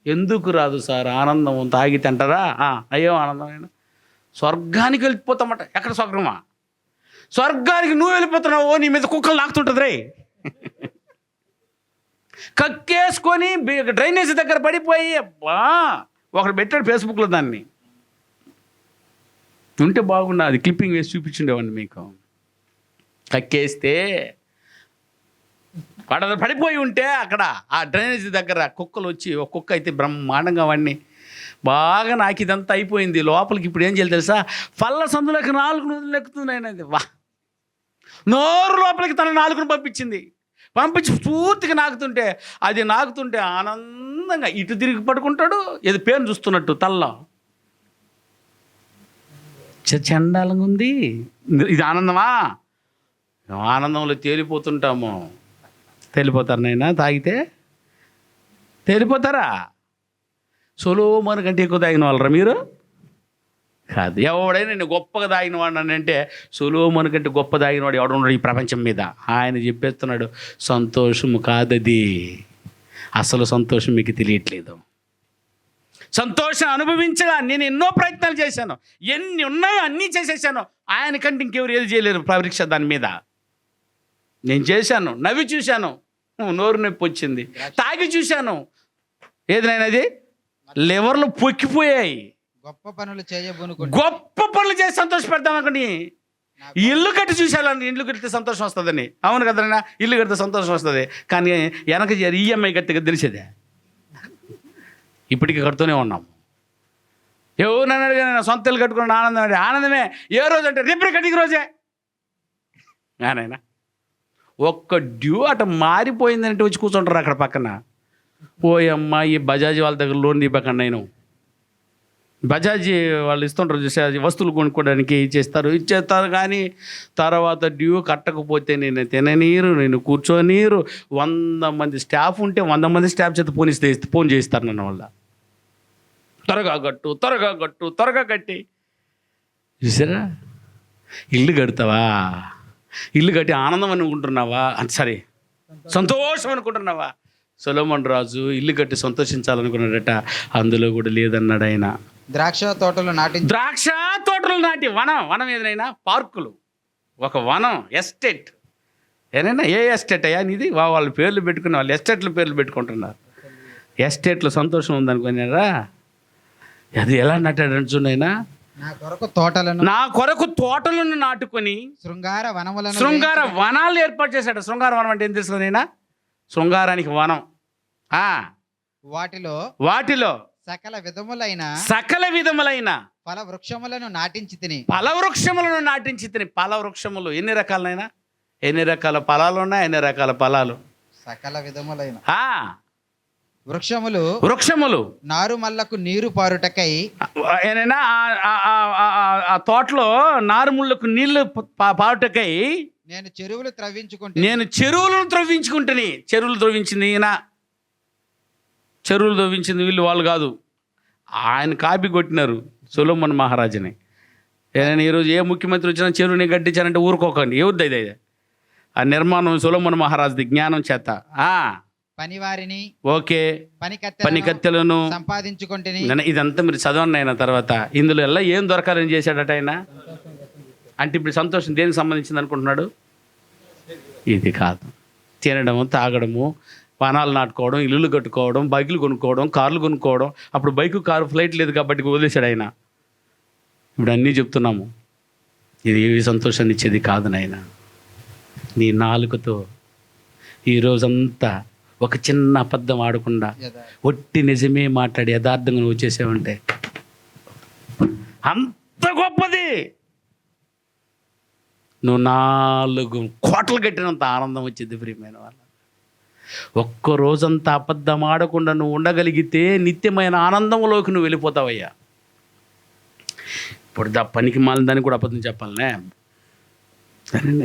Speaker 1: ఎందుకు రాదు సార్? ఆనందం తాగితే అంటారా? అయ్యో ఆనందమైన స్వర్గానికి వెళ్ళిపోతామట. ఎక్కడ స్వర్గమా? స్వర్గానికి నువ్వు వెళ్ళిపోతున్నావు, నీ మీద కుక్కలు లాగుతుంటుంది రే. కక్కేసుకొని డ్రైనేజ్ దగ్గర పడిపోయి అబ్బా ఒకడు పెట్టాడు ఫేస్బుక్లో, దాన్ని ఉంటే బాగుండా, అది క్లిప్పింగ్ వేసి చూపించుండేవాడిని మీకు. కక్కేస్తే పడిపోయి ఉంటే అక్కడ ఆ డ్రైనేజ్ దగ్గర కుక్కలు వచ్చి, ఒక కుక్క అయితే బ్రహ్మాండంగా వాడిని బాగా నాకు ఇదంతా అయిపోయింది. లోపలికి ఇప్పుడు ఏం చేయాలి తెలుసా? పళ్ళ సందులోకి 4 నూనెలు ఎక్కుతున్నాయి. వా నోరు లోపలికి తన 4ను పంపించి పూర్తిగా నాకుతుంటే, అది నాకుతుంటే ఆనందంగా ఇటు తిరిగి పడుకుంటాడు, ఏది పేరు చూస్తున్నట్టు తల్లో. చండాలంగా ఉంది. ఇది ఆనందమా? ఆనందంలో తేలిపోతుంటాము. తేలిపోతారు నైనా తాగితే? తేలిపోతారా? సొలొమోను కంటే ఎక్కువ తాగిన వాళ్ళరా మీరు? కాదు. ఎవడైనా నేను గొప్పగా తాగిన వాడిని అంటే సొలొమోను కంటే గొప్ప తాగినవాడు ఎవడున్నాడు ఈ ప్రపంచం మీద? ఆయన చెప్పేస్తున్నాడు, సంతోషము కాదది, అసలు సంతోషం మీకు తెలియట్లేదు. సంతోషం అనుభవించగా నేను ఎన్నో ప్రయత్నాలు చేశాను, ఎన్ని ఉన్నాయో అన్నీ చేసేసాను. ఆయన కంటే ఇంకెవరు ఏది చేయలేరు పరీక్ష దాని మీద. నేను చేశాను, నవ్వి చూశాను, నోరు నొప్పి వచ్చింది. తాగి చూశాను, ఏదైనాది లివర్లు పొక్కిపోయాయి.
Speaker 2: గొప్ప పనులు చేసి సంతోషపెడతాం అనుకోని ఇల్లు కట్టి చూశాను. ఇల్లు కడితే సంతోషం వస్తుందని. అవును కదన్నా, ఇల్లు కడితే సంతోషం వస్తుంది. కానీ వెనక ఈఎంఐ కడితే తెలిసేదే. ఇప్పటికీ కడుతూనే ఉన్నాం. ఎవరు అడిగా నేను సొంత ఇల్లు కట్టుకున్న ఆనందం అంటే ఆనందమే. ఏ రోజు అంటే రేపు కటింగ్ రోజే. నాయన ఒక్క డ్యూ అట మారిపోయిందంటే వచ్చి కూర్చుంటారు అక్కడ పక్కన. పోయమ్మా ఈ బజాజ్ వాళ్ళ దగ్గర లోన్ తీపకండి. నేను బజాజ్ వాళ్ళు ఇస్తుంటారు చూసే, వస్తువులు కొనుక్కోవడానికి ఇచ్చేస్తారు. కానీ తర్వాత డ్యూ కట్టకపోతే నేను తిననీరు, నేను కూర్చోనీరు. 100 మంది స్టాఫ్ ఉంటే 100 మంది స్టాఫ్ చేత ఫోన్ చేయిస్తారు నన్ను. వల్ల త్వరగా కట్టి చూసారా? ఇల్లు కడతావా? ఇల్లు కట్టి ఆనందం అనుకుంటున్నావా? సరే సంతోషం అనుకుంటున్నావా? సొలొమోను రాజు ఇల్లు కట్టి సంతోషించాలనుకున్నాడట, అందులో కూడా లేదన్నాడు ఆయన. ద్రాక్ష తోటలు నాటి వనం ఏదైనా పార్కులు, ఒక వనం, ఎస్టేట్. ఏదైనా ఏ ఎస్టేట్ అయ్యా నీది? వాళ్ళ పేర్లు పెట్టుకున్న వాళ్ళు ఎస్టేట్ల పేర్లు పెట్టుకుంటున్నారు. ఎస్టేట్లో సంతోషం ఉందనుకున్నారా? అది ఎలా నాటాడు చూడైనా? నా కొరకు తోటలను నాటుకొని శృంగార వనాలు ఏర్పాటు చేశాడు. శృంగార వనం అంటే ఏం తెలుసుకునైనా? శృంగారానికి వనం. వాటిలో సకల విధములైన ఫల వృక్షములను నాటించి తిని. ఫల వృక్షములు ఎన్ని రకాలైనా? ఎన్ని రకాల ఫలాలు ఉన్నాయి? ఎన్ని రకాల ఫలాలు? సకల విధములైన వృక్షములు నారుమల్లకు నీరు పారుటకై. ఏనైనా ఆ తోటలో నారుముళ్ళకు నీళ్లు పారుటకై నేను చెరువులను త్రవ్వించుకుంటుని. చెరువులు త్రవ్వించింది ఈయన. చెరువులు త్రవ్వించింది వీళ్ళు, వాళ్ళు కాదు. ఆయన కాపీ కొట్టినారు సొలొమోను మహారాజుని. ఏదైనా ఈరోజు ఏ ముఖ్యమంత్రి వచ్చినా చెరువుని కట్టించారంటే ఊరుకోకండి. ఏవుద్ది అది? ఆ నిర్మాణం సొలొమోను మహారాజుది జ్ఞానం చేత. పనివారిని ఓకే పనికత్తెలను సంపాదించుకుంటే. ఇదంతా మీరు చదవండి అయిన తర్వాత. ఇందులో ఎలా ఏం దొరకాలని చేశాడట ఆయన అంటే? ఇప్పుడు సంతోషం దేనికి సంబంధించింది అనుకుంటున్నాడు? ఇది కాదు. తినడము, తాగడము, వనాలు నాటుకోవడం, ఇల్లులు కట్టుకోవడం, బైకులు కొనుక్కోవడం, కార్లు కొనుక్కోవడం. అప్పుడు బైకు, కారు, ఫ్లైట్ లేదు కాబట్టి వదిలేశాడు ఆయన. ఇప్పుడు అన్నీ చెప్తున్నాము. ఇది ఏవి సంతోషాన్ని ఇచ్చేది కాదు నాయన. నీ నాలుకతో ఈరోజంతా ఒక చిన్న అబద్ధం ఆడకుండా ఒట్టి నిజమే మాట్లాడి యథార్థంగా నువ్వు చేసావంటే అంత గొప్పది. నువ్వు 4 కోటలు కట్టినంత ఆనందం వచ్చింది ప్రియమైన వాళ్ళ. ఒక్క రోజంతా అబద్ధం ఆడకుండా నువ్వు ఉండగలిగితే నిత్యమైన ఆనందంలోకి నువ్వు వెళ్ళిపోతావయ్యా. ఇప్పుడు పనికి మాలిన దాన్ని కూడా అబద్ధం చెప్పాలనే.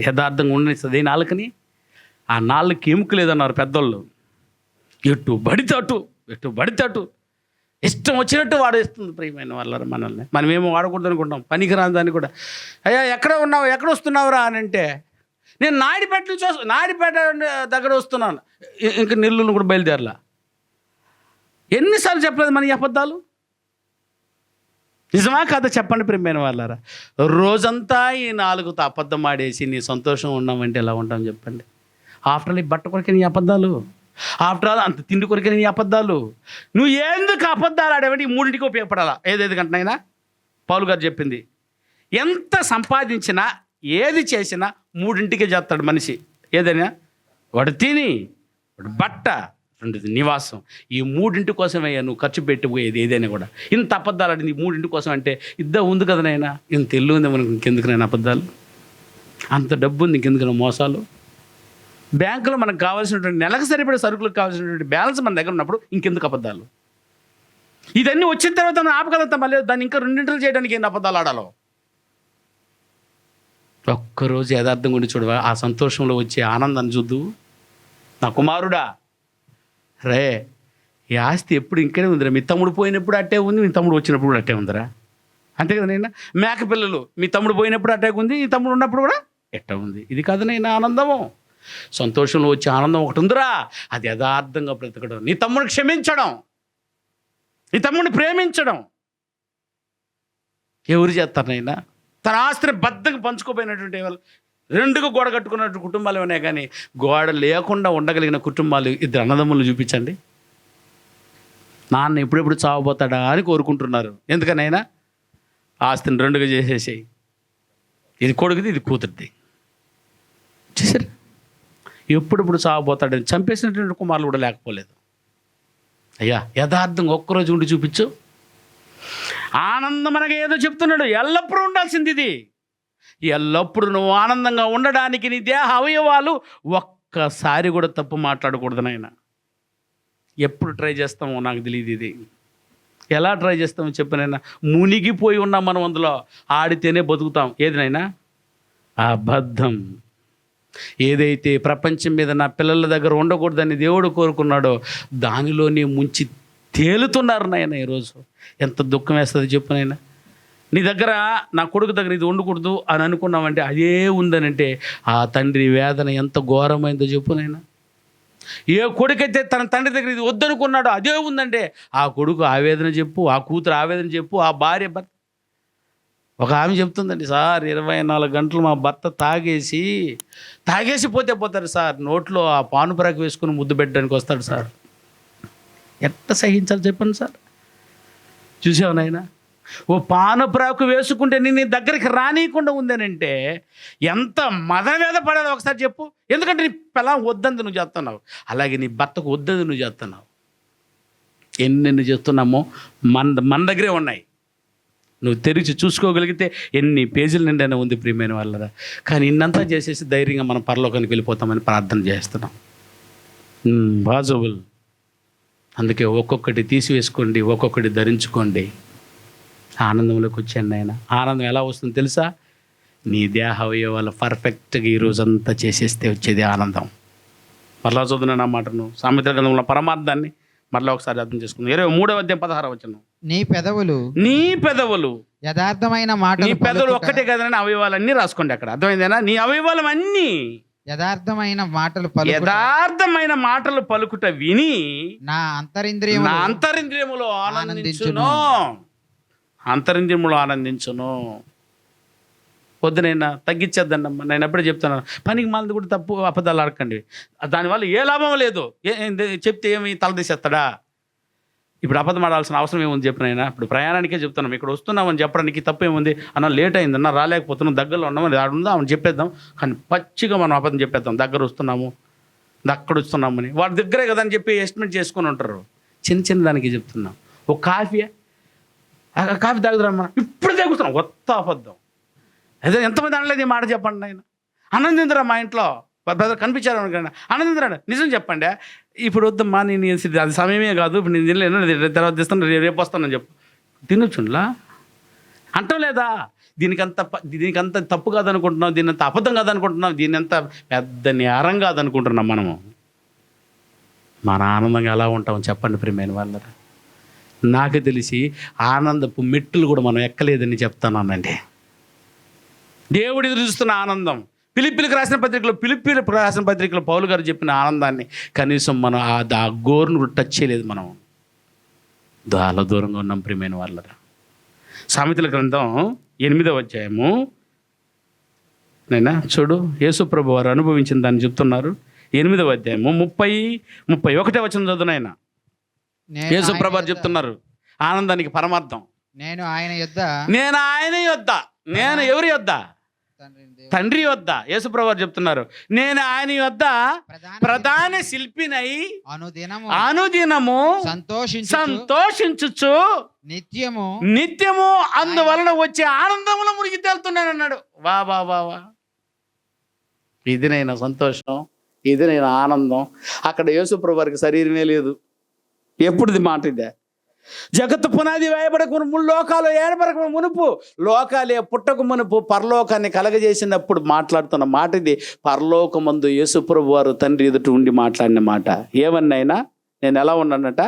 Speaker 2: యథార్థంగా ఉండనిస్తుంది నాలుకని. ఆ నాలుగుకి ఎముక లేదన్నారు పెద్దోళ్ళు. ఎటు పడితే అటు
Speaker 3: ఇష్టం వచ్చినట్టు వాడేస్తుంది ప్రియమైన వాళ్ళ మనల్ని. మనమేమో వాడకూడదు అనుకుంటాం, పనికిరాని దాన్ని కూడా. అయ్యా ఎక్కడ ఉన్నావు, ఎక్కడ వస్తున్నావురా అని అంటే, నేను నాయుడుపేట నుంచి నాయుడుపేట దగ్గర వస్తున్నాను, ఇంక నెల్లూరు కూడా బయలుదేరలా. ఎన్నిసార్లు చెప్పలేదు మన ఈ అబద్ధాలు? నిజమా కాదా చెప్పండి ప్రియమైన వాళ్ళారా? రోజంతా ఈ 4తో అబద్ధం ఆడేసి నీ సంతోషం ఉన్నామంటే ఎలా ఉంటాం చెప్పండి? ఆఫ్టర్ ఆల్ ఈ బట్ట కొరికే నీ అబద్ధాలు, ఆఫ్టర్ ఆల్ అంత తిండి కొరికే నీ అబద్ధాలు. నువ్వు ఎందుకు అబద్ధాలు ఆడేవంటే ఈ 3టికి ఉపయోగపడాలా. ఏదేది గంటనైనా పౌలు గారు చెప్పింది, ఎంత సంపాదించినా ఏది చేసినా 3టికే చేస్తాడు మనిషి. ఏదైనా వాడు తిని, వాడు బట్ట, 2 నివాసం. ఈ 3 కోసమయ్యా నువ్వు ఖర్చు పెట్టిపోయేది ఏదైనా కూడా. ఇంత అబద్ధాలు ఆడింది 3 కోసం అంటే ఇద్దరు ఉంది కదా నైనా, ఇంత ఇల్లు ఉంది మనకు, ఇంకెందుకు నైనా అబద్ధాలు? అంత డబ్బు ఉంది, ఇంకెందుకు మోసాలు? బ్యాంకులో మనకు కావాల్సినటువంటి నెలకు సరిపడే సరుకులకు కావాల్సినటువంటి బ్యాలెన్స్ మన దగ్గర ఉన్నప్పుడు ఇంకెందుకు అబద్ధాలు? ఇదన్నీ వచ్చిన తర్వాత మనం ఆపగలుగుతాం, మళ్ళీ దాన్ని ఇంకా 2 చేయడానికి ఏంటి అబద్ధాలు ఆడాలో? ఒక్కరోజు యథార్థం గురించి చూడవా, ఆ సంతోషంలో వచ్చే ఆనందాన్ని చూద్దు. నా కుమారుడా, రే ఈ ఆస్తి ఎప్పుడు ఇంకనే ఉందిరా, మీ తమ్ముడు పోయినప్పుడు అట్టే ఉంది, మీ తమ్ముడు వచ్చినప్పుడు కూడా అట్టే ఉందిరా. అంతే కదా నైనా? మేక పిల్లలు మీ తమ్ముడు పోయినప్పుడు అట్టే ఉంది, ఈ తమ్ముడు ఉన్నప్పుడు కూడా ఎట్ట ఉంది. ఇది కాదు నైనా ఆనందము. సంతోషంలో వచ్చే ఆనందం ఒకటి ఉందిరా, అది యథార్థంగా బ్రతకడం, నీ తమ్ముడిని క్షమించడం, నీ తమ్ముడిని ప్రేమించడం. ఎవరు చేస్తారనైనా? తన ఆస్తిని బద్దగా పంచుకోపోయినటువంటి వాళ్ళు, 2గా గోడ కట్టుకున్నటువంటి కుటుంబాలు ఉన్నాయి, కానీ గోడ లేకుండా ఉండగలిగిన కుటుంబాలు 2 అన్నదమ్ములు చూపించండి. నాన్న ఎప్పుడెప్పుడు చావబోతాడా అని కోరుకుంటున్నారు. ఎందుకనైనా ఆస్తిని 2గా చేసేసేయి, ఇది కొడుకుది, ఇది కూతురిది. చూసారు, ఎప్పుడెప్పుడు చావబోతాడని చంపేసినటువంటి కుమారులు కూడా లేకపోలేదు. అయ్యా యథార్థంగా ఒక్కరోజు ఉండి చూపించు. ఆనందం అనగా ఏదో చెప్తున్నాడు, ఎల్లప్పుడూ ఉండాల్సింది ఇది. ఎల్లప్పుడూ నువ్వు ఆనందంగా ఉండడానికి నీ దేహ అవయవాలు ఒక్కసారి కూడా తప్పు మాట్లాడకూడదు నాయన. ఎప్పుడు ట్రై చేస్తామో నాకు తెలియదు. ఇది ఎలా ట్రై చేస్తామో చెప్పనైనా, మునిగిపోయి ఉన్నాం మనం అందులో. ఆడితేనే బతుకుతాం. ఏదినైనా అబద్ధం. ఏదైతే ప్రపంచం మీద నా పిల్లల దగ్గర ఉండకూడదని దేవుడు కోరుకున్నాడో దానిలోనే ముంచి తేలుతున్నారు నాయన. ఈరోజు ఎంత దుఃఖం వేస్తుంది చెప్పునైనా. నీ దగ్గర, నా కొడుకు దగ్గర ఇది ఉండకూడదు అని అనుకున్నామంటే అదే ఉందనంటే ఆ తండ్రి వేదన ఎంత ఘోరమైందో చెప్పునైనా. ఏ కొడుకైతే తన తండ్రి దగ్గర ఇది వద్దనుకున్నాడో అదే ఉందంటే ఆ కొడుకు ఆవేదన చెప్పు, ఆ కూతురు ఆవేదన చెప్పు, ఆ భార్య భర్త. ఒక ఆమె చెప్తుందండి, సార్ 24 గంటలు మా భర్త తాగేసి పోతారు సార్, నోట్లో ఆ పానుపరాకు వేసుకుని ముద్దు పెట్టడానికి వస్తాడు సార్. ఎట్లా సహించాలి చెప్పండి సార్? చూసావు నాయనా, ఓ పానుపరాకు వేసుకుంటే నీ దగ్గరికి రానియకుండా ఉందనంటే ఎంత మదవేద పడాలో ఒకసారి చెప్పు. ఎందుకంటే నీ పిల్లం వద్దంది నువ్వు చేస్తున్నావు, అలాగే నీ భర్తకు వద్దంది నువ్వు చేస్తున్నావు. ఎన్నెన్ని చేస్తున్నామో మన దగ్గరే ఉన్నాయి. నువ్వు తెరిచి చూసుకోగలిగితే ఎన్ని పేజీల నిండైనా ఉంది ప్రియమైన వాళ్ళరా. కానీ ఇన్నంతా చేసేసి ధైర్యంగా మనం పరలోకానికి వెళ్ళిపోతామని ప్రార్థన చేస్తున్నాం. పాజిబుల్. అందుకే ఒక్కొక్కటి తీసివేసుకోండి, ఒక్కొక్కటి ధరించుకోండి. ఆనందంలోకి వచ్చాను ఆయన. ఆనందం ఎలా వస్తుందో తెలుసా? నీ దేహ అవయవాలు పర్ఫెక్ట్గా ఈరోజంతా చేసేస్తే వచ్చేది ఆనందం. మరలా చదువున మాటను, సామెతల గ్రంథంలో పరమార్థాన్ని మరలా ఒకసారి అర్థం చేసుకుందాం. 23వ అధ్యాయం 16వ వచనం. నీ పెదవులు
Speaker 2: యథార్థమైన మాటలు.
Speaker 3: నీ పెదవులు ఒక్కటే కదండి, అవయవాలన్నీ రాసుకోండి అక్కడ. అర్థమైందేనా? నీ అవయవాలు అన్నీ
Speaker 2: యథార్థమైన మాటలు
Speaker 3: పలుకుట విని
Speaker 2: నా
Speaker 3: అంతరింద్రియములో ఆనందించును. పొద్దునైనా తగ్గించేద్దండమ్మా. నేను ఎప్పుడే చెప్తాను, పనికి మాలది కూడా తప్పు అబద్ధాలు ఆడకండి. దానివల్ల ఏ లాభం లేదు. చెప్తే ఏమి తలదీసేస్తాడా? ఇప్పుడు అబద్ధం ఆడాల్సిన అవసరం ఏముంది చెప్పినైనా? ఇప్పుడు ప్రయాణానికే చెప్తున్నాం, ఇక్కడ వస్తున్నామని చెప్పడానికి తప్పు ఏముంది? అన్న లేట్ అయిందన్న, రాలేకపోతున్నాం, దగ్గరలో ఉన్నామని ఆడుందా అని చెప్పేద్దాం. కానీ పచ్చిగా మనం అబద్ధం చెప్పేద్దాం, దగ్గర వస్తున్నాము, అక్కడ వస్తున్నామని. వాడి దగ్గరే కదా అని చెప్పి ఎస్టిమేట్ చేసుకొని ఉంటారు. చిన్న దానికి చెప్తున్నాం. ఒక కాఫీ తాగుతున్నాం, ఇప్పుడు తాగుతున్నాం, కొత్త అబద్ధం. అదే ఎంతమంది అనలేదు ఈ మాట చెప్పండి. ఆయన ఆనందించరా మా ఇంట్లో బ్రదర్ కనిపించారు అనుకోండి, ఆనందించరాడు. నిజం చెప్పండి, ఇప్పుడు వద్దమ్మా నేను అది సమయమే కాదు, ఇప్పుడు నేను తినలేను, తర్వాత తెస్తాను, రేపు వస్తానని చెప్పు. తినొచ్చులా అంటాం లేదా? దీనికంత తప్పు కాదనుకుంటున్నాం, దీని అంత అబద్ధం కాదనుకుంటున్నాం, దీని అంత పెద్ద నేరం కాదనుకుంటున్నాం మనము. మన ఆనందంగా ఎలా ఉంటాం చెప్పండి ప్రియమైన వాళ్ళరా?
Speaker 1: నాకు తెలిసి ఆనందపు మెట్టులు కూడా మనం ఎక్కలేదని చెప్తానండి. దేవుడు ఎదురు చూస్తున్న ఆనందం, పిలిపిలికి రాసిన పత్రికలో పౌలు గారు చెప్పిన ఆనందాన్ని కనీసం మనం ఆ గోరును కూడా టచ్ చేయలేదు. మనం చాలా దూరంగా ఉన్నాం ప్రియమైన వాళ్ళరా. సామెతల గ్రంథం 8వ అధ్యాయము నైనా చూడు, యేసుప్రభు వారు అనుభవించిన దాన్ని చెప్తున్నారు. 8వ అధ్యాయము 31వ వచనం చదువునైనా. యేసుప్రభు వారు చెప్తున్నారు ఆనందానికి పరమార్థం.
Speaker 2: నేను ఆయన యొద్ద
Speaker 1: నేను ఎవరి యొద్ద? తండ్రి యొద్ద. యేసుప్రభు వారు చెప్తున్నారు నేను ఆయన యొద్ద ప్రధాన శిల్పినై అనుదినము సంతోషించుచు నిత్యము అందువలన వచ్చే ఆనందంలో మునిగి తేలుతున్నాను అన్నాడు. వా వా వా వా, ఇది నేను సంతోషం, ఇది నేను ఆనందం. అక్కడ యేసుప్రభు వారికి శరీరమే లేదు. ఎప్పుడుది మాట ఇదే? జగత్తు పునాది వేయబడక లోకాలు ఏర్పడక మునుపు, లోకాలే పుట్టక మునుపు పరలోకాన్ని కలగజేసినప్పుడు మాట్లాడుతున్న మాట ఇది. పరలోకమందు యేసుప్రభు వారు తండ్రి ఎదుట ఉండి మాట్లాడిన మాట. ఏమన్నైనా నేను ఎలా ఉన్నానట?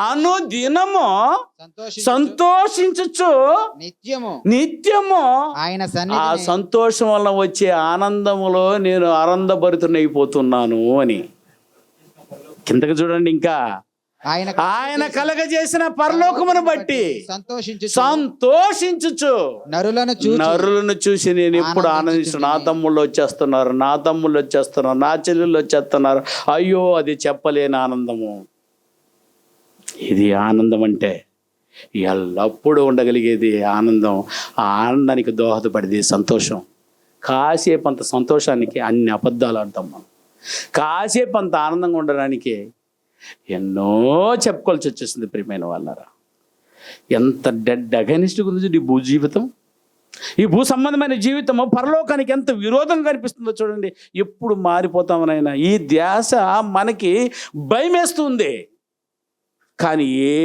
Speaker 1: అనుదినము సంతోషించుచు నిత్యము ఆ సంతోషం వల్ల వచ్చే ఆనందములో నేను ఆనందభరితునైపోతున్నాను అని. కిందకి చూడండి, ఇంకా ఆయన కలగజేసిన పరలోకమును బట్టి సంతోషించుచు నరులను చూసి నేను ఎప్పుడు ఆనందిస్తున్నాను. నా తమ్ముళ్ళు వచ్చేస్తున్నారు, నా చెల్లెళ్ళు వచ్చేస్తున్నారు. అయ్యో, అది చెప్పలేని ఆనందము. ఇది ఆనందం అంటే ఎల్లప్పుడూ ఉండగలిగేది ఆనందం. ఆ ఆనందానికి దోహదపడేది సంతోషం. కాసేపు అంత సంతోషానికి అన్ని అబద్ధాలు ఆడతాం మనం. కాసేపు అంత ఆనందంగా ఉండడానికి ఎన్నో చెప్పుకోవాల్సి వచ్చేసింది ప్రియమైన వాళ్ళారా. ఎంత డెడ్ అగైనిస్ట్గా ఉంది ఈ భూ జీవితం. ఈ భూ సంబంధమైన జీవితము పరలోకానికి ఎంత విరోధంగా కనిపిస్తుందో చూడండి. ఎప్పుడు మారిపోతామనైనా ఈ ధ్యాస మనకి భయం వేస్తుంది. కానీ ఏ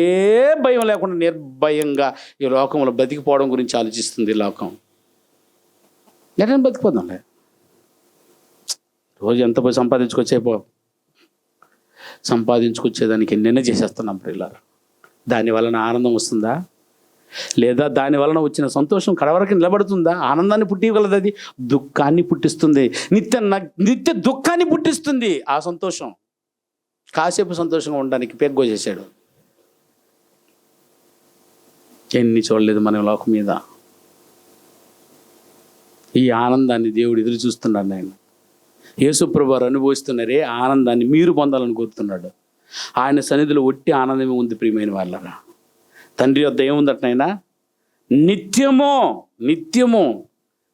Speaker 1: భయం లేకుండా నిర్భయంగా ఈ లోకంలో బతికిపోవడం గురించి ఆలోచిస్తుంది ఈ లోకం. ఎట్లా బతికిపోదాంలే, రోజు ఎంత పోయి సంపాదించుకొచ్చేదానికి ఎన్నెన్నో చేసేస్తున్నాం ప్రియులారా. దాని వలన ఆనందం వస్తుందా? లేదా దాని వలన వచ్చిన సంతోషం కడవరకు నిలబడుతుందా? ఆనందాన్ని పుట్టివ్వగలదు, అది దుఃఖాన్ని పుట్టిస్తుంది. నిత్య దుఃఖాన్ని పుట్టిస్తుంది ఆ సంతోషం. కాసేపు సంతోషంగా ఉండడానికి పెగ్గోసేసాడు. ఎన్ని చూడలేదు మనం లోకం మీద. ఈ ఆనందాన్ని దేవుడు ఎదురు చూస్తున్నాడు. ఆయన యేసుప్రభు వారు అనుభవిస్తున్నారే ఆనందాన్ని మీరు పొందాలని కోరుతున్నాడు. ఆయన సన్నిధిలో ఒట్టి ఆనందమే ఉంది ప్రియమైన వాళ్ళరా. తండ్రి వద్ద ఏముందటనైనా? నిత్యము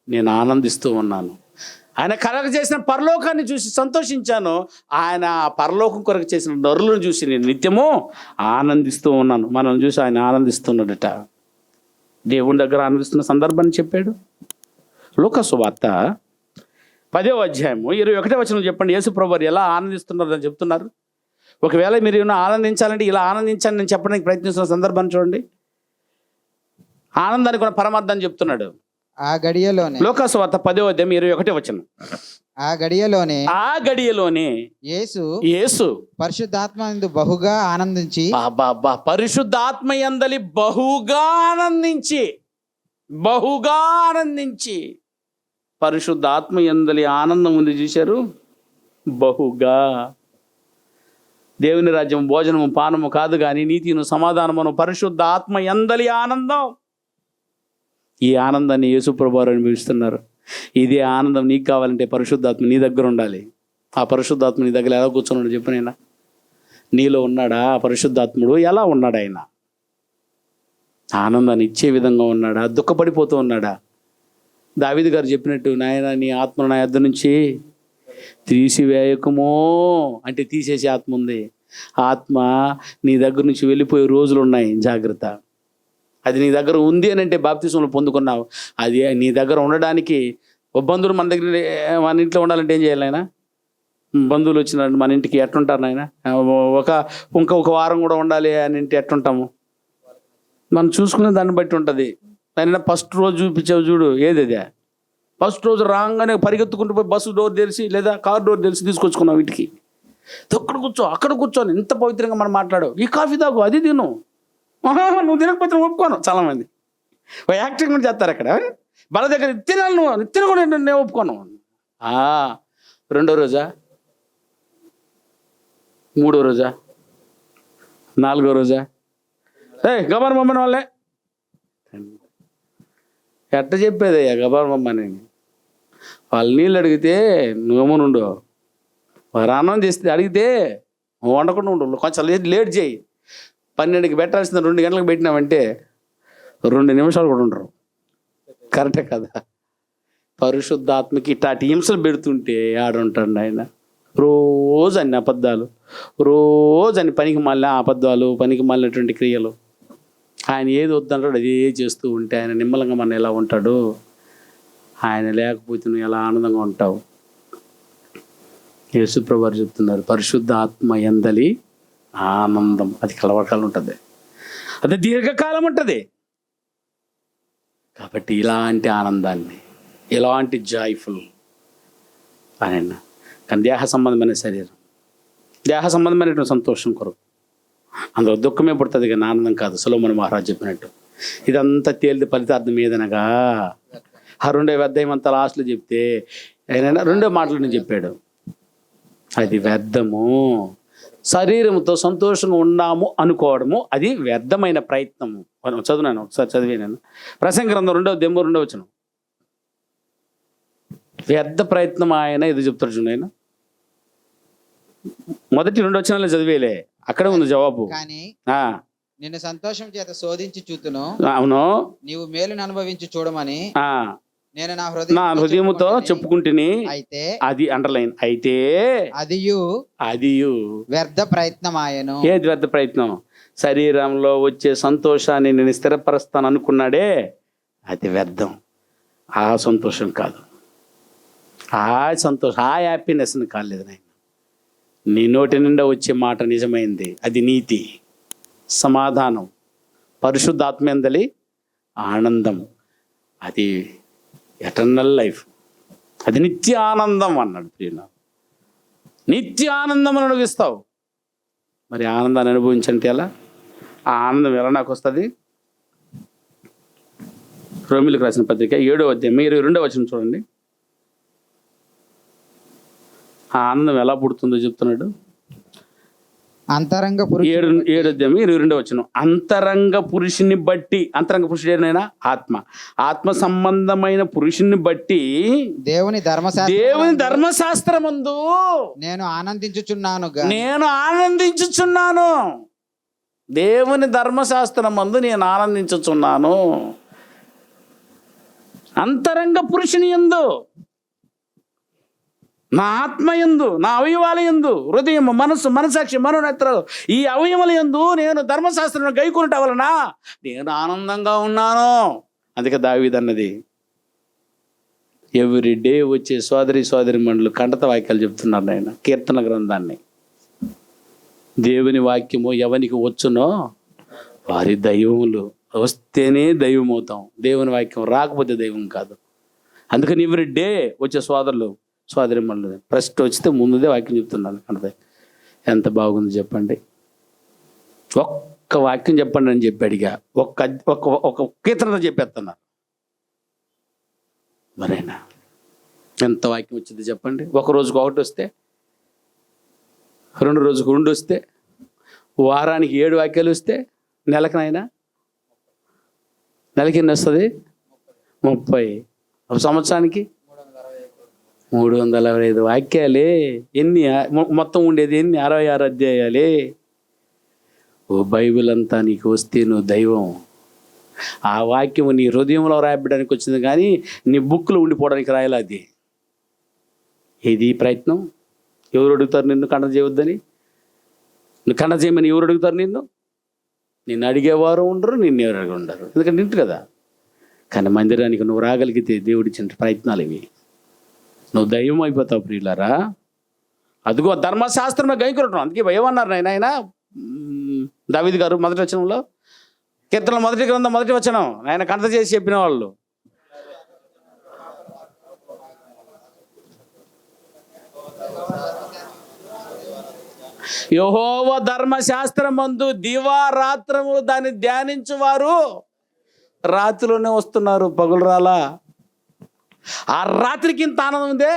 Speaker 1: నేను ఆనందిస్తూ ఉన్నాను. ఆయన కలగ చేసిన పరలోకాన్ని చూసి సంతోషించాను. ఆయన పరలోకం కొరకు చేసిన నరులను చూసి నేను నిత్యము ఆనందిస్తూ ఉన్నాను. మనల్ని చూసి ఆయన ఆనందిస్తున్నాడట. దేవుని దగ్గర ఆనందిస్తున్న సందర్భాన్ని చెప్పాడు. లూకా సువార్త 10వ అధ్యాయము 21వ వచనం చెప్పండి. యేసుప్రభు వారు ఎలా ఆనందిస్తున్నారని చెప్తున్నారు. ఒకవేళ మీరు ఏమైనా ఆనందించాలంటే ఇలా ఆనందించాలని నేను చెప్పడానికి ప్రయత్నిస్తున్న సందర్భాన్ని చూడండి. ఆనందానికి కూడా పరమార్థాన్ని చెప్తున్నాడు.
Speaker 2: ఆ గడియలోనే
Speaker 1: లూకా సువార్త 10వ అధ్యాయం 21వ వచనం.
Speaker 2: ఆ గడియలోనే యేసు
Speaker 3: పరిశుద్ధాత్మయందు బహుగా ఆనందించి
Speaker 1: పరిశుద్ధాత్మయందలి బహుగా ఆనందించి పరిశుద్ధాత్మయందలి ఆనందం ఉంది చూశారు. బహుగా. దేవుని రాజ్యం భోజనము పానము కాదు కానీ నీతిను సమాధానమును పరిశుద్ధాత్మయందలి ఆనందం. ఈ ఆనందాన్ని యేసుప్రభు వారు అనుభవిస్తున్నారు. ఇదే ఆనందం నీకు కావాలంటే పరిశుద్ధాత్మ నీ దగ్గర ఉండాలి. ఆ పరిశుద్ధాత్మ నీ దగ్గర ఎలా కూర్చున్నాడు చెప్పనైనా? నీలో ఉన్నాడా ఆ పరిశుద్ధాత్ముడు? ఎలా ఉన్నాడు ఆయన? ఆనందాన్ని ఇచ్చే విధంగా ఉన్నాడా? దుఃఖపడిపోతూ ఉన్నాడా? దావీదు గారు చెప్పినట్టు, నాయన నీ ఆత్మ నా యొద్ద నుంచి తీసివేయకమో అంటే తీసేసే ఆత్మ ఉంది. ఆత్మ నీ దగ్గర నుంచి వెళ్ళిపోయే రోజులు ఉన్నాయి, జాగ్రత్త. అది నీ దగ్గర ఉంది అని అంటే బాప్తిసంలో పొందుకున్నావు. అది నీ దగ్గర ఉండడానికి బంధువులు మన ఇంట్లో ఉండాలంటే ఏం చేయాలి ఆయన? బంధువులు వచ్చినారు మన ఇంటికి ఎట్టుంటారు ఆయన? ఒక వారం కూడా ఉండాలి అని ఇంటి ఎట్టుంటాము? మనం చూసుకునే దాన్ని బట్టి ఉంటుంది. ఆయన ఫస్ట్ రోజు చూపించావు చూడు, ఏది అదే? ఫస్ట్ రోజు రాగానే పరిగెత్తుకుంటూ పోయి బస్సు డోర్ తెరిచి లేదా కార్ డోర్ తెరిచి తీసుకొచ్చుకున్నావు ఇంటికి. అక్కడ కూర్చో ఇంత పవిత్రంగా మనం మాట్లాడావు. ఈ కాఫీ తాగు, అది తిను, నువ్వు తినకపోతే నువ్వు ఒప్పుకోను. చాలామంది యాక్టింగ్ కూడా చేస్తారు అక్కడ. వాళ్ళ దగ్గర తినాలి, నువ్వు తినకుండా నేను ఒప్పుకోను. రెండో రోజా, మూడో రోజా, నాలుగో రోజా, గబార్ మమ్మని వాళ్ళే ఎట్ట చెప్పేదయ్యా గబార్ మమ్మని. వాళ్ళు నీళ్ళు అడిగితే నువ్వేమో నుండు, వారు అన్నం చేస్తే అడిగితే వండకుండా ఉండు, కొంచెం లేట్ చేయి. 12కి పెట్టాల్సిన 2 గంటలకు పెట్టినామంటే 2 నిమిషాలు కూడా ఉండరు. కరెక్టే కదా? పరిశుద్ధాత్మకి ఇట్లాంటి హింసలు పెడుతుంటే ఆడుంటాడు ఆయన. రోజు అన్ని అబద్ధాలు, రోజు అన్ని పనికి మాలిన అబద్ధాలు, పనికి మాలినటువంటి క్రియలు. ఆయన ఏది వద్దంటాడు అదే చేస్తూ ఉంటే ఆయన నిమ్మలంగా మన ఎలా ఉంటాడు? ఆయన లేకపోతే నువ్వు ఎలా ఆనందంగా ఉంటావు? యేసుప్రభు వారు చెప్తున్నారు, పరిశుద్ధ ఆత్మ యందలి ఆనందం అది కలవకాలం ఉంటుంది, అది దీర్ఘకాలం ఉంటుంది. కాబట్టి ఇలాంటి ఆనందాన్ని, ఇలాంటి జాయ్ఫుల్ ఆయన. కానీ దేహ సంబంధమైన శరీరం, దేహ సంబంధమైనటువంటి సంతోషం కొరకు అందులో దుఃఖమే పుడుతుంది కానీ ఆనందం కాదు. సొలొమోను మహారాజు చెప్పినట్టు ఇదంతా తేలిది ఫలితార్థం ఏదనగా ఆ 2 వ్యర్థమంతా లాస్ట్లో చెప్తే ఆయన 2 మాటలను చెప్పాడు, అది వ్యర్థము. శరీరంతో సంతోషంగా ఉన్నాము అనుకోవడము అది వ్యర్థమైన ప్రయత్నము. చదువునాను ఒకసారి చదివాను, ప్రసంగ గ్రంథం 2వ వచనం. వ్యర్థ ప్రయత్నం ఆయన ఇది చెప్తాడు చూడండి. ఆయన మొదటి 2 వచనాలు చదివేలే, అక్కడే ఉంది జవాబు.
Speaker 2: కానీ నిన్ను సంతోషం చేత శోధించి చూతును,
Speaker 1: అవును,
Speaker 2: నీవు మేలును అనుభవించి చూడమని నేను నా
Speaker 1: హృదయముతో చెప్పుకుంటుని.
Speaker 2: అయితే
Speaker 1: అది అండర్లైన్, అయితే అదియు
Speaker 2: వ్యర్థ ప్రయత్నమాయను.
Speaker 1: ఏది వ్యర్థ ప్రయత్నం? శరీరంలో వచ్చే సంతోషాన్ని నేను స్థిరపరుస్తాను అనుకున్నాడే, అది వ్యర్థం. ఆ సంతోషం కాదు, ఆ సంతోషం, ఆ హ్యాపీనెస్ని కాలేదు నాయన. నీ నోటి నిండా వచ్చే మాట నిజమైంది, అది నీతి, సమాధానం, పరిశుద్ధాత్మేందలి ఆనందం, అది ఎటర్నల్ లైఫ్, అది నిత్య ఆనందం అన్నాడు ప్రియుల. నిత్య ఆనందం అనుభవిస్తావు. మరి ఆనందాన్ని అనుభవించంటే ఎలా? ఆ ఆనందం ఎలా నాకు వస్తుంది? రోమిలకు రాసిన పత్రిక 7వ అధ్యాయం 22వ వచనం చూడండి. ఆ ఆనందం ఎలా పుడుతుందో చెప్తున్నాడు.
Speaker 2: అంతరంగ
Speaker 1: 7వ అధ్యాయం 22వ వచనం. అంతరంగ పురుషుని బట్టి, అంతరంగ పురుషుడు ఏదైనా ఆత్మ సంబంధమైన పురుషుని బట్టి దేవుని ధర్మశాస్త్రమందు
Speaker 2: నేను ఆనందించుచున్నాను.
Speaker 1: దేవుని ధర్మశాస్త్రమందు నేను ఆనందించుచున్నాను. అంతరంగ పురుషుని యందు, నా ఆత్మ యందు, నా అవయవాల యందు, హృదయం, మనస్సు, మనసాక్షి, మనోనేత్రాలు, ఈ అవయవాల యందు నేను ధర్మశాస్త్రం గైకొనటం వలన నేను ఆనందంగా ఉన్నాను. అందుకే దావీదు అన్నది, ఎవ్రీ డే వచ్చే సోదరి మండలు కంటత వాక్యాలు చెప్తున్నారు ఆయన, కీర్తన గ్రంథాన్ని. దేవుని వాక్యము ఎవరికి వచ్చునో వారి దైవములు, వస్తేనే దైవం అవుతాం. దేవుని వాక్యం రాకపోతే దైవం కాదు. అందుకని ఎవ్రీ డే వచ్చే సోదరి మండలు ఫస్ట్ వచ్చితే ముందుదే వాక్యం చెప్తున్నాను. అంటే ఎంత బాగుంది చెప్పండి. ఒక్క వాక్యం చెప్పండి అని చెప్పాడుగా, ఒక్క కీర్తన చెప్పేస్తున్నారు. మరైనా ఎంత వాక్యం వచ్చింది చెప్పండి. ఒక రోజుకు 1 వస్తే, 2 రోజుకు 2 వస్తే, వారానికి 7 వాక్యాలు వస్తే, నెలకి ఎన్ని వస్తుంది? 30. ఒక సంవత్సరానికి 365 వాక్యాలే. ఎన్ని మొత్తం ఉండేది ఎన్ని? 66 అధ్యాయాలే. ఓ బైబిల్ అంతా నీకు వస్తే నువ్వు దైవం. ఆ వాక్యం నీ హృదయంలో రాయబడడానికి వచ్చింది కానీ నీ బుక్లో ఉండిపోవడానికి రాయాలి. అది ఏది ప్రయత్నం? ఎవరు అడుగుతారు నిన్ను కండ చేయవద్దని? నువ్వు కండ చేయమని ఎవరు అడుగుతారు నిన్ను అడిగేవారు ఉండరు, నిన్ను ఎవరు అడిగి ఉండరు. ఎందుకంటే నింటు కదా. కానీ మందిరానికి నువ్వు రాగలిగితే దేవుడిచ్చిన ప్రయత్నాలు ఇవి. నువ్వు దైవం అయిపోతావు ప్రియులారా. అదిగో ధర్మశాస్త్రమే గైకొనటం. అందుకే ఏమన్నారు ఆయన దావీదు గారు మొదటి వచనంలో, కీర్తనల మొదటి గ్రంథం 1వ వచనం, ఆయన కంట చేసి చెప్పిన వాళ్ళు, యెహోవా ధర్మశాస్త్రమందు దివారాత్రములు దాన్ని ధ్యానించువారు రాత్రిలోనే వస్తున్నారు, పగులు రాలా. ఆ రాత్రికి ఇంత ఆనందం ఉందే.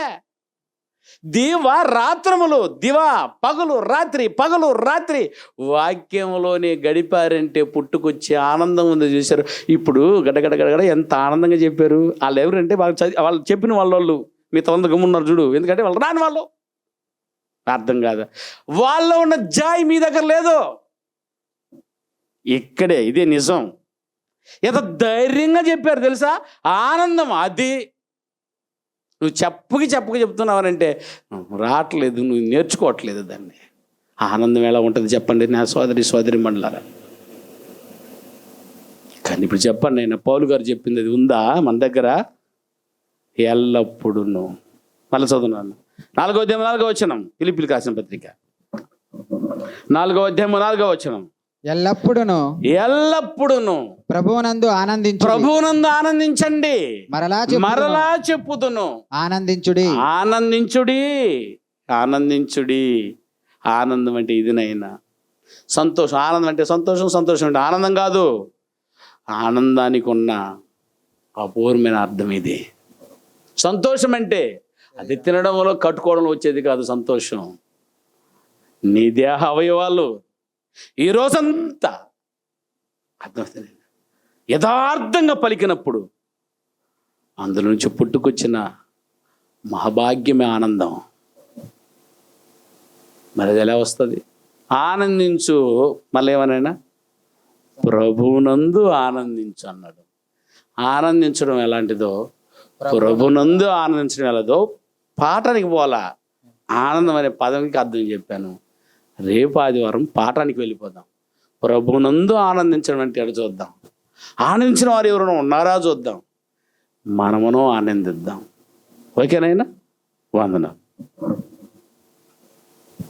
Speaker 1: దివారాత్రములు, దివా పగలు రాత్రి, పగలు రాత్రి వాక్యంలోనే గడిపారంటే పుట్టుకొచ్చే ఆనందం ఉంది. చూశారు ఇప్పుడు గడగడ గడగడ ఎంత ఆనందంగా చెప్పారు. వాళ్ళు ఎవరంటే వాళ్ళు చెప్పిన వాళ్ళు మిగతా వంద గమ్మున్నారు చూడు, ఎందుకంటే వాళ్ళు రాని వాళ్ళు అర్థం కాదు. వాళ్ళలో ఉన్న జాయ్ మీ దగ్గర లేదు. ఇక్కడే ఇదే నిజం. ఎంత ధైర్యంగా చెప్పారు తెలుసా, ఆనందం అది. నువ్వు చెప్పుకి చెప్తున్నావనంటే రావట్లేదు, నువ్వు నేర్చుకోవట్లేదు దాన్ని. ఆనందం ఎలా ఉంటుంది చెప్పండి నా సోదరి మండలారా. కానీ ఇప్పుడు చెప్పండి, ఆయన పౌలు గారు చెప్పింది అది ఉందా మన దగ్గర? ఎల్లప్పుడూ. మళ్ళీ చదువున్నాను 4వ అధ్యాయం 4వ వచనం, ఫిలిప్పీయులకు రాసిన పత్రిక 4వ అధ్యాయం 4వ వచనం. ఎల్లప్పుడూ
Speaker 3: ప్రభువునందు
Speaker 1: ఆనందించండి. మరలా చెప్పుదును
Speaker 3: ఆనందించుడి.
Speaker 1: ఆనందం అంటే ఇదినైనా సంతోషం. ఆనందం అంటే సంతోషం అంటే ఆనందం కాదు. ఆనందానికి ఉన్న అపూర్వమైన అర్థం ఇది. సంతోషం అంటే అది తినడంలో కట్టుకోవడంలో వచ్చేది కాదు. సంతోషం నీ దేహ అవయవాలు ఈ రోజంతా అర్థమవుతుంది యథార్థంగా పలికినప్పుడు అందులో నుంచి పుట్టుకొచ్చిన మహాభాగ్యమే ఆనందం. మరి అది ఎలా వస్తుంది? ఆనందించు. మళ్ళీ ఏమనైనా ప్రభువునందు ఆనందించు అన్నాడు. ఆనందించడం ఎలాంటిదో, ప్రభువునందు ఆనందించడం ఎలాదో పాఠానికి పోలా. ఆనందం అనే పదంకి అర్థం చెప్పాను. రేపు ఆదివారం పాఠానికి వెళ్ళిపోదాం. ప్రభువునందు ఆనందించడం అంటే ఎడ చూద్దాం. ఆనందించిన వారు ఎవరైనా ఉన్నారా చూద్దాం. మనమును ఆనందిద్దాం. ఓకేనైనా? వందనాలు.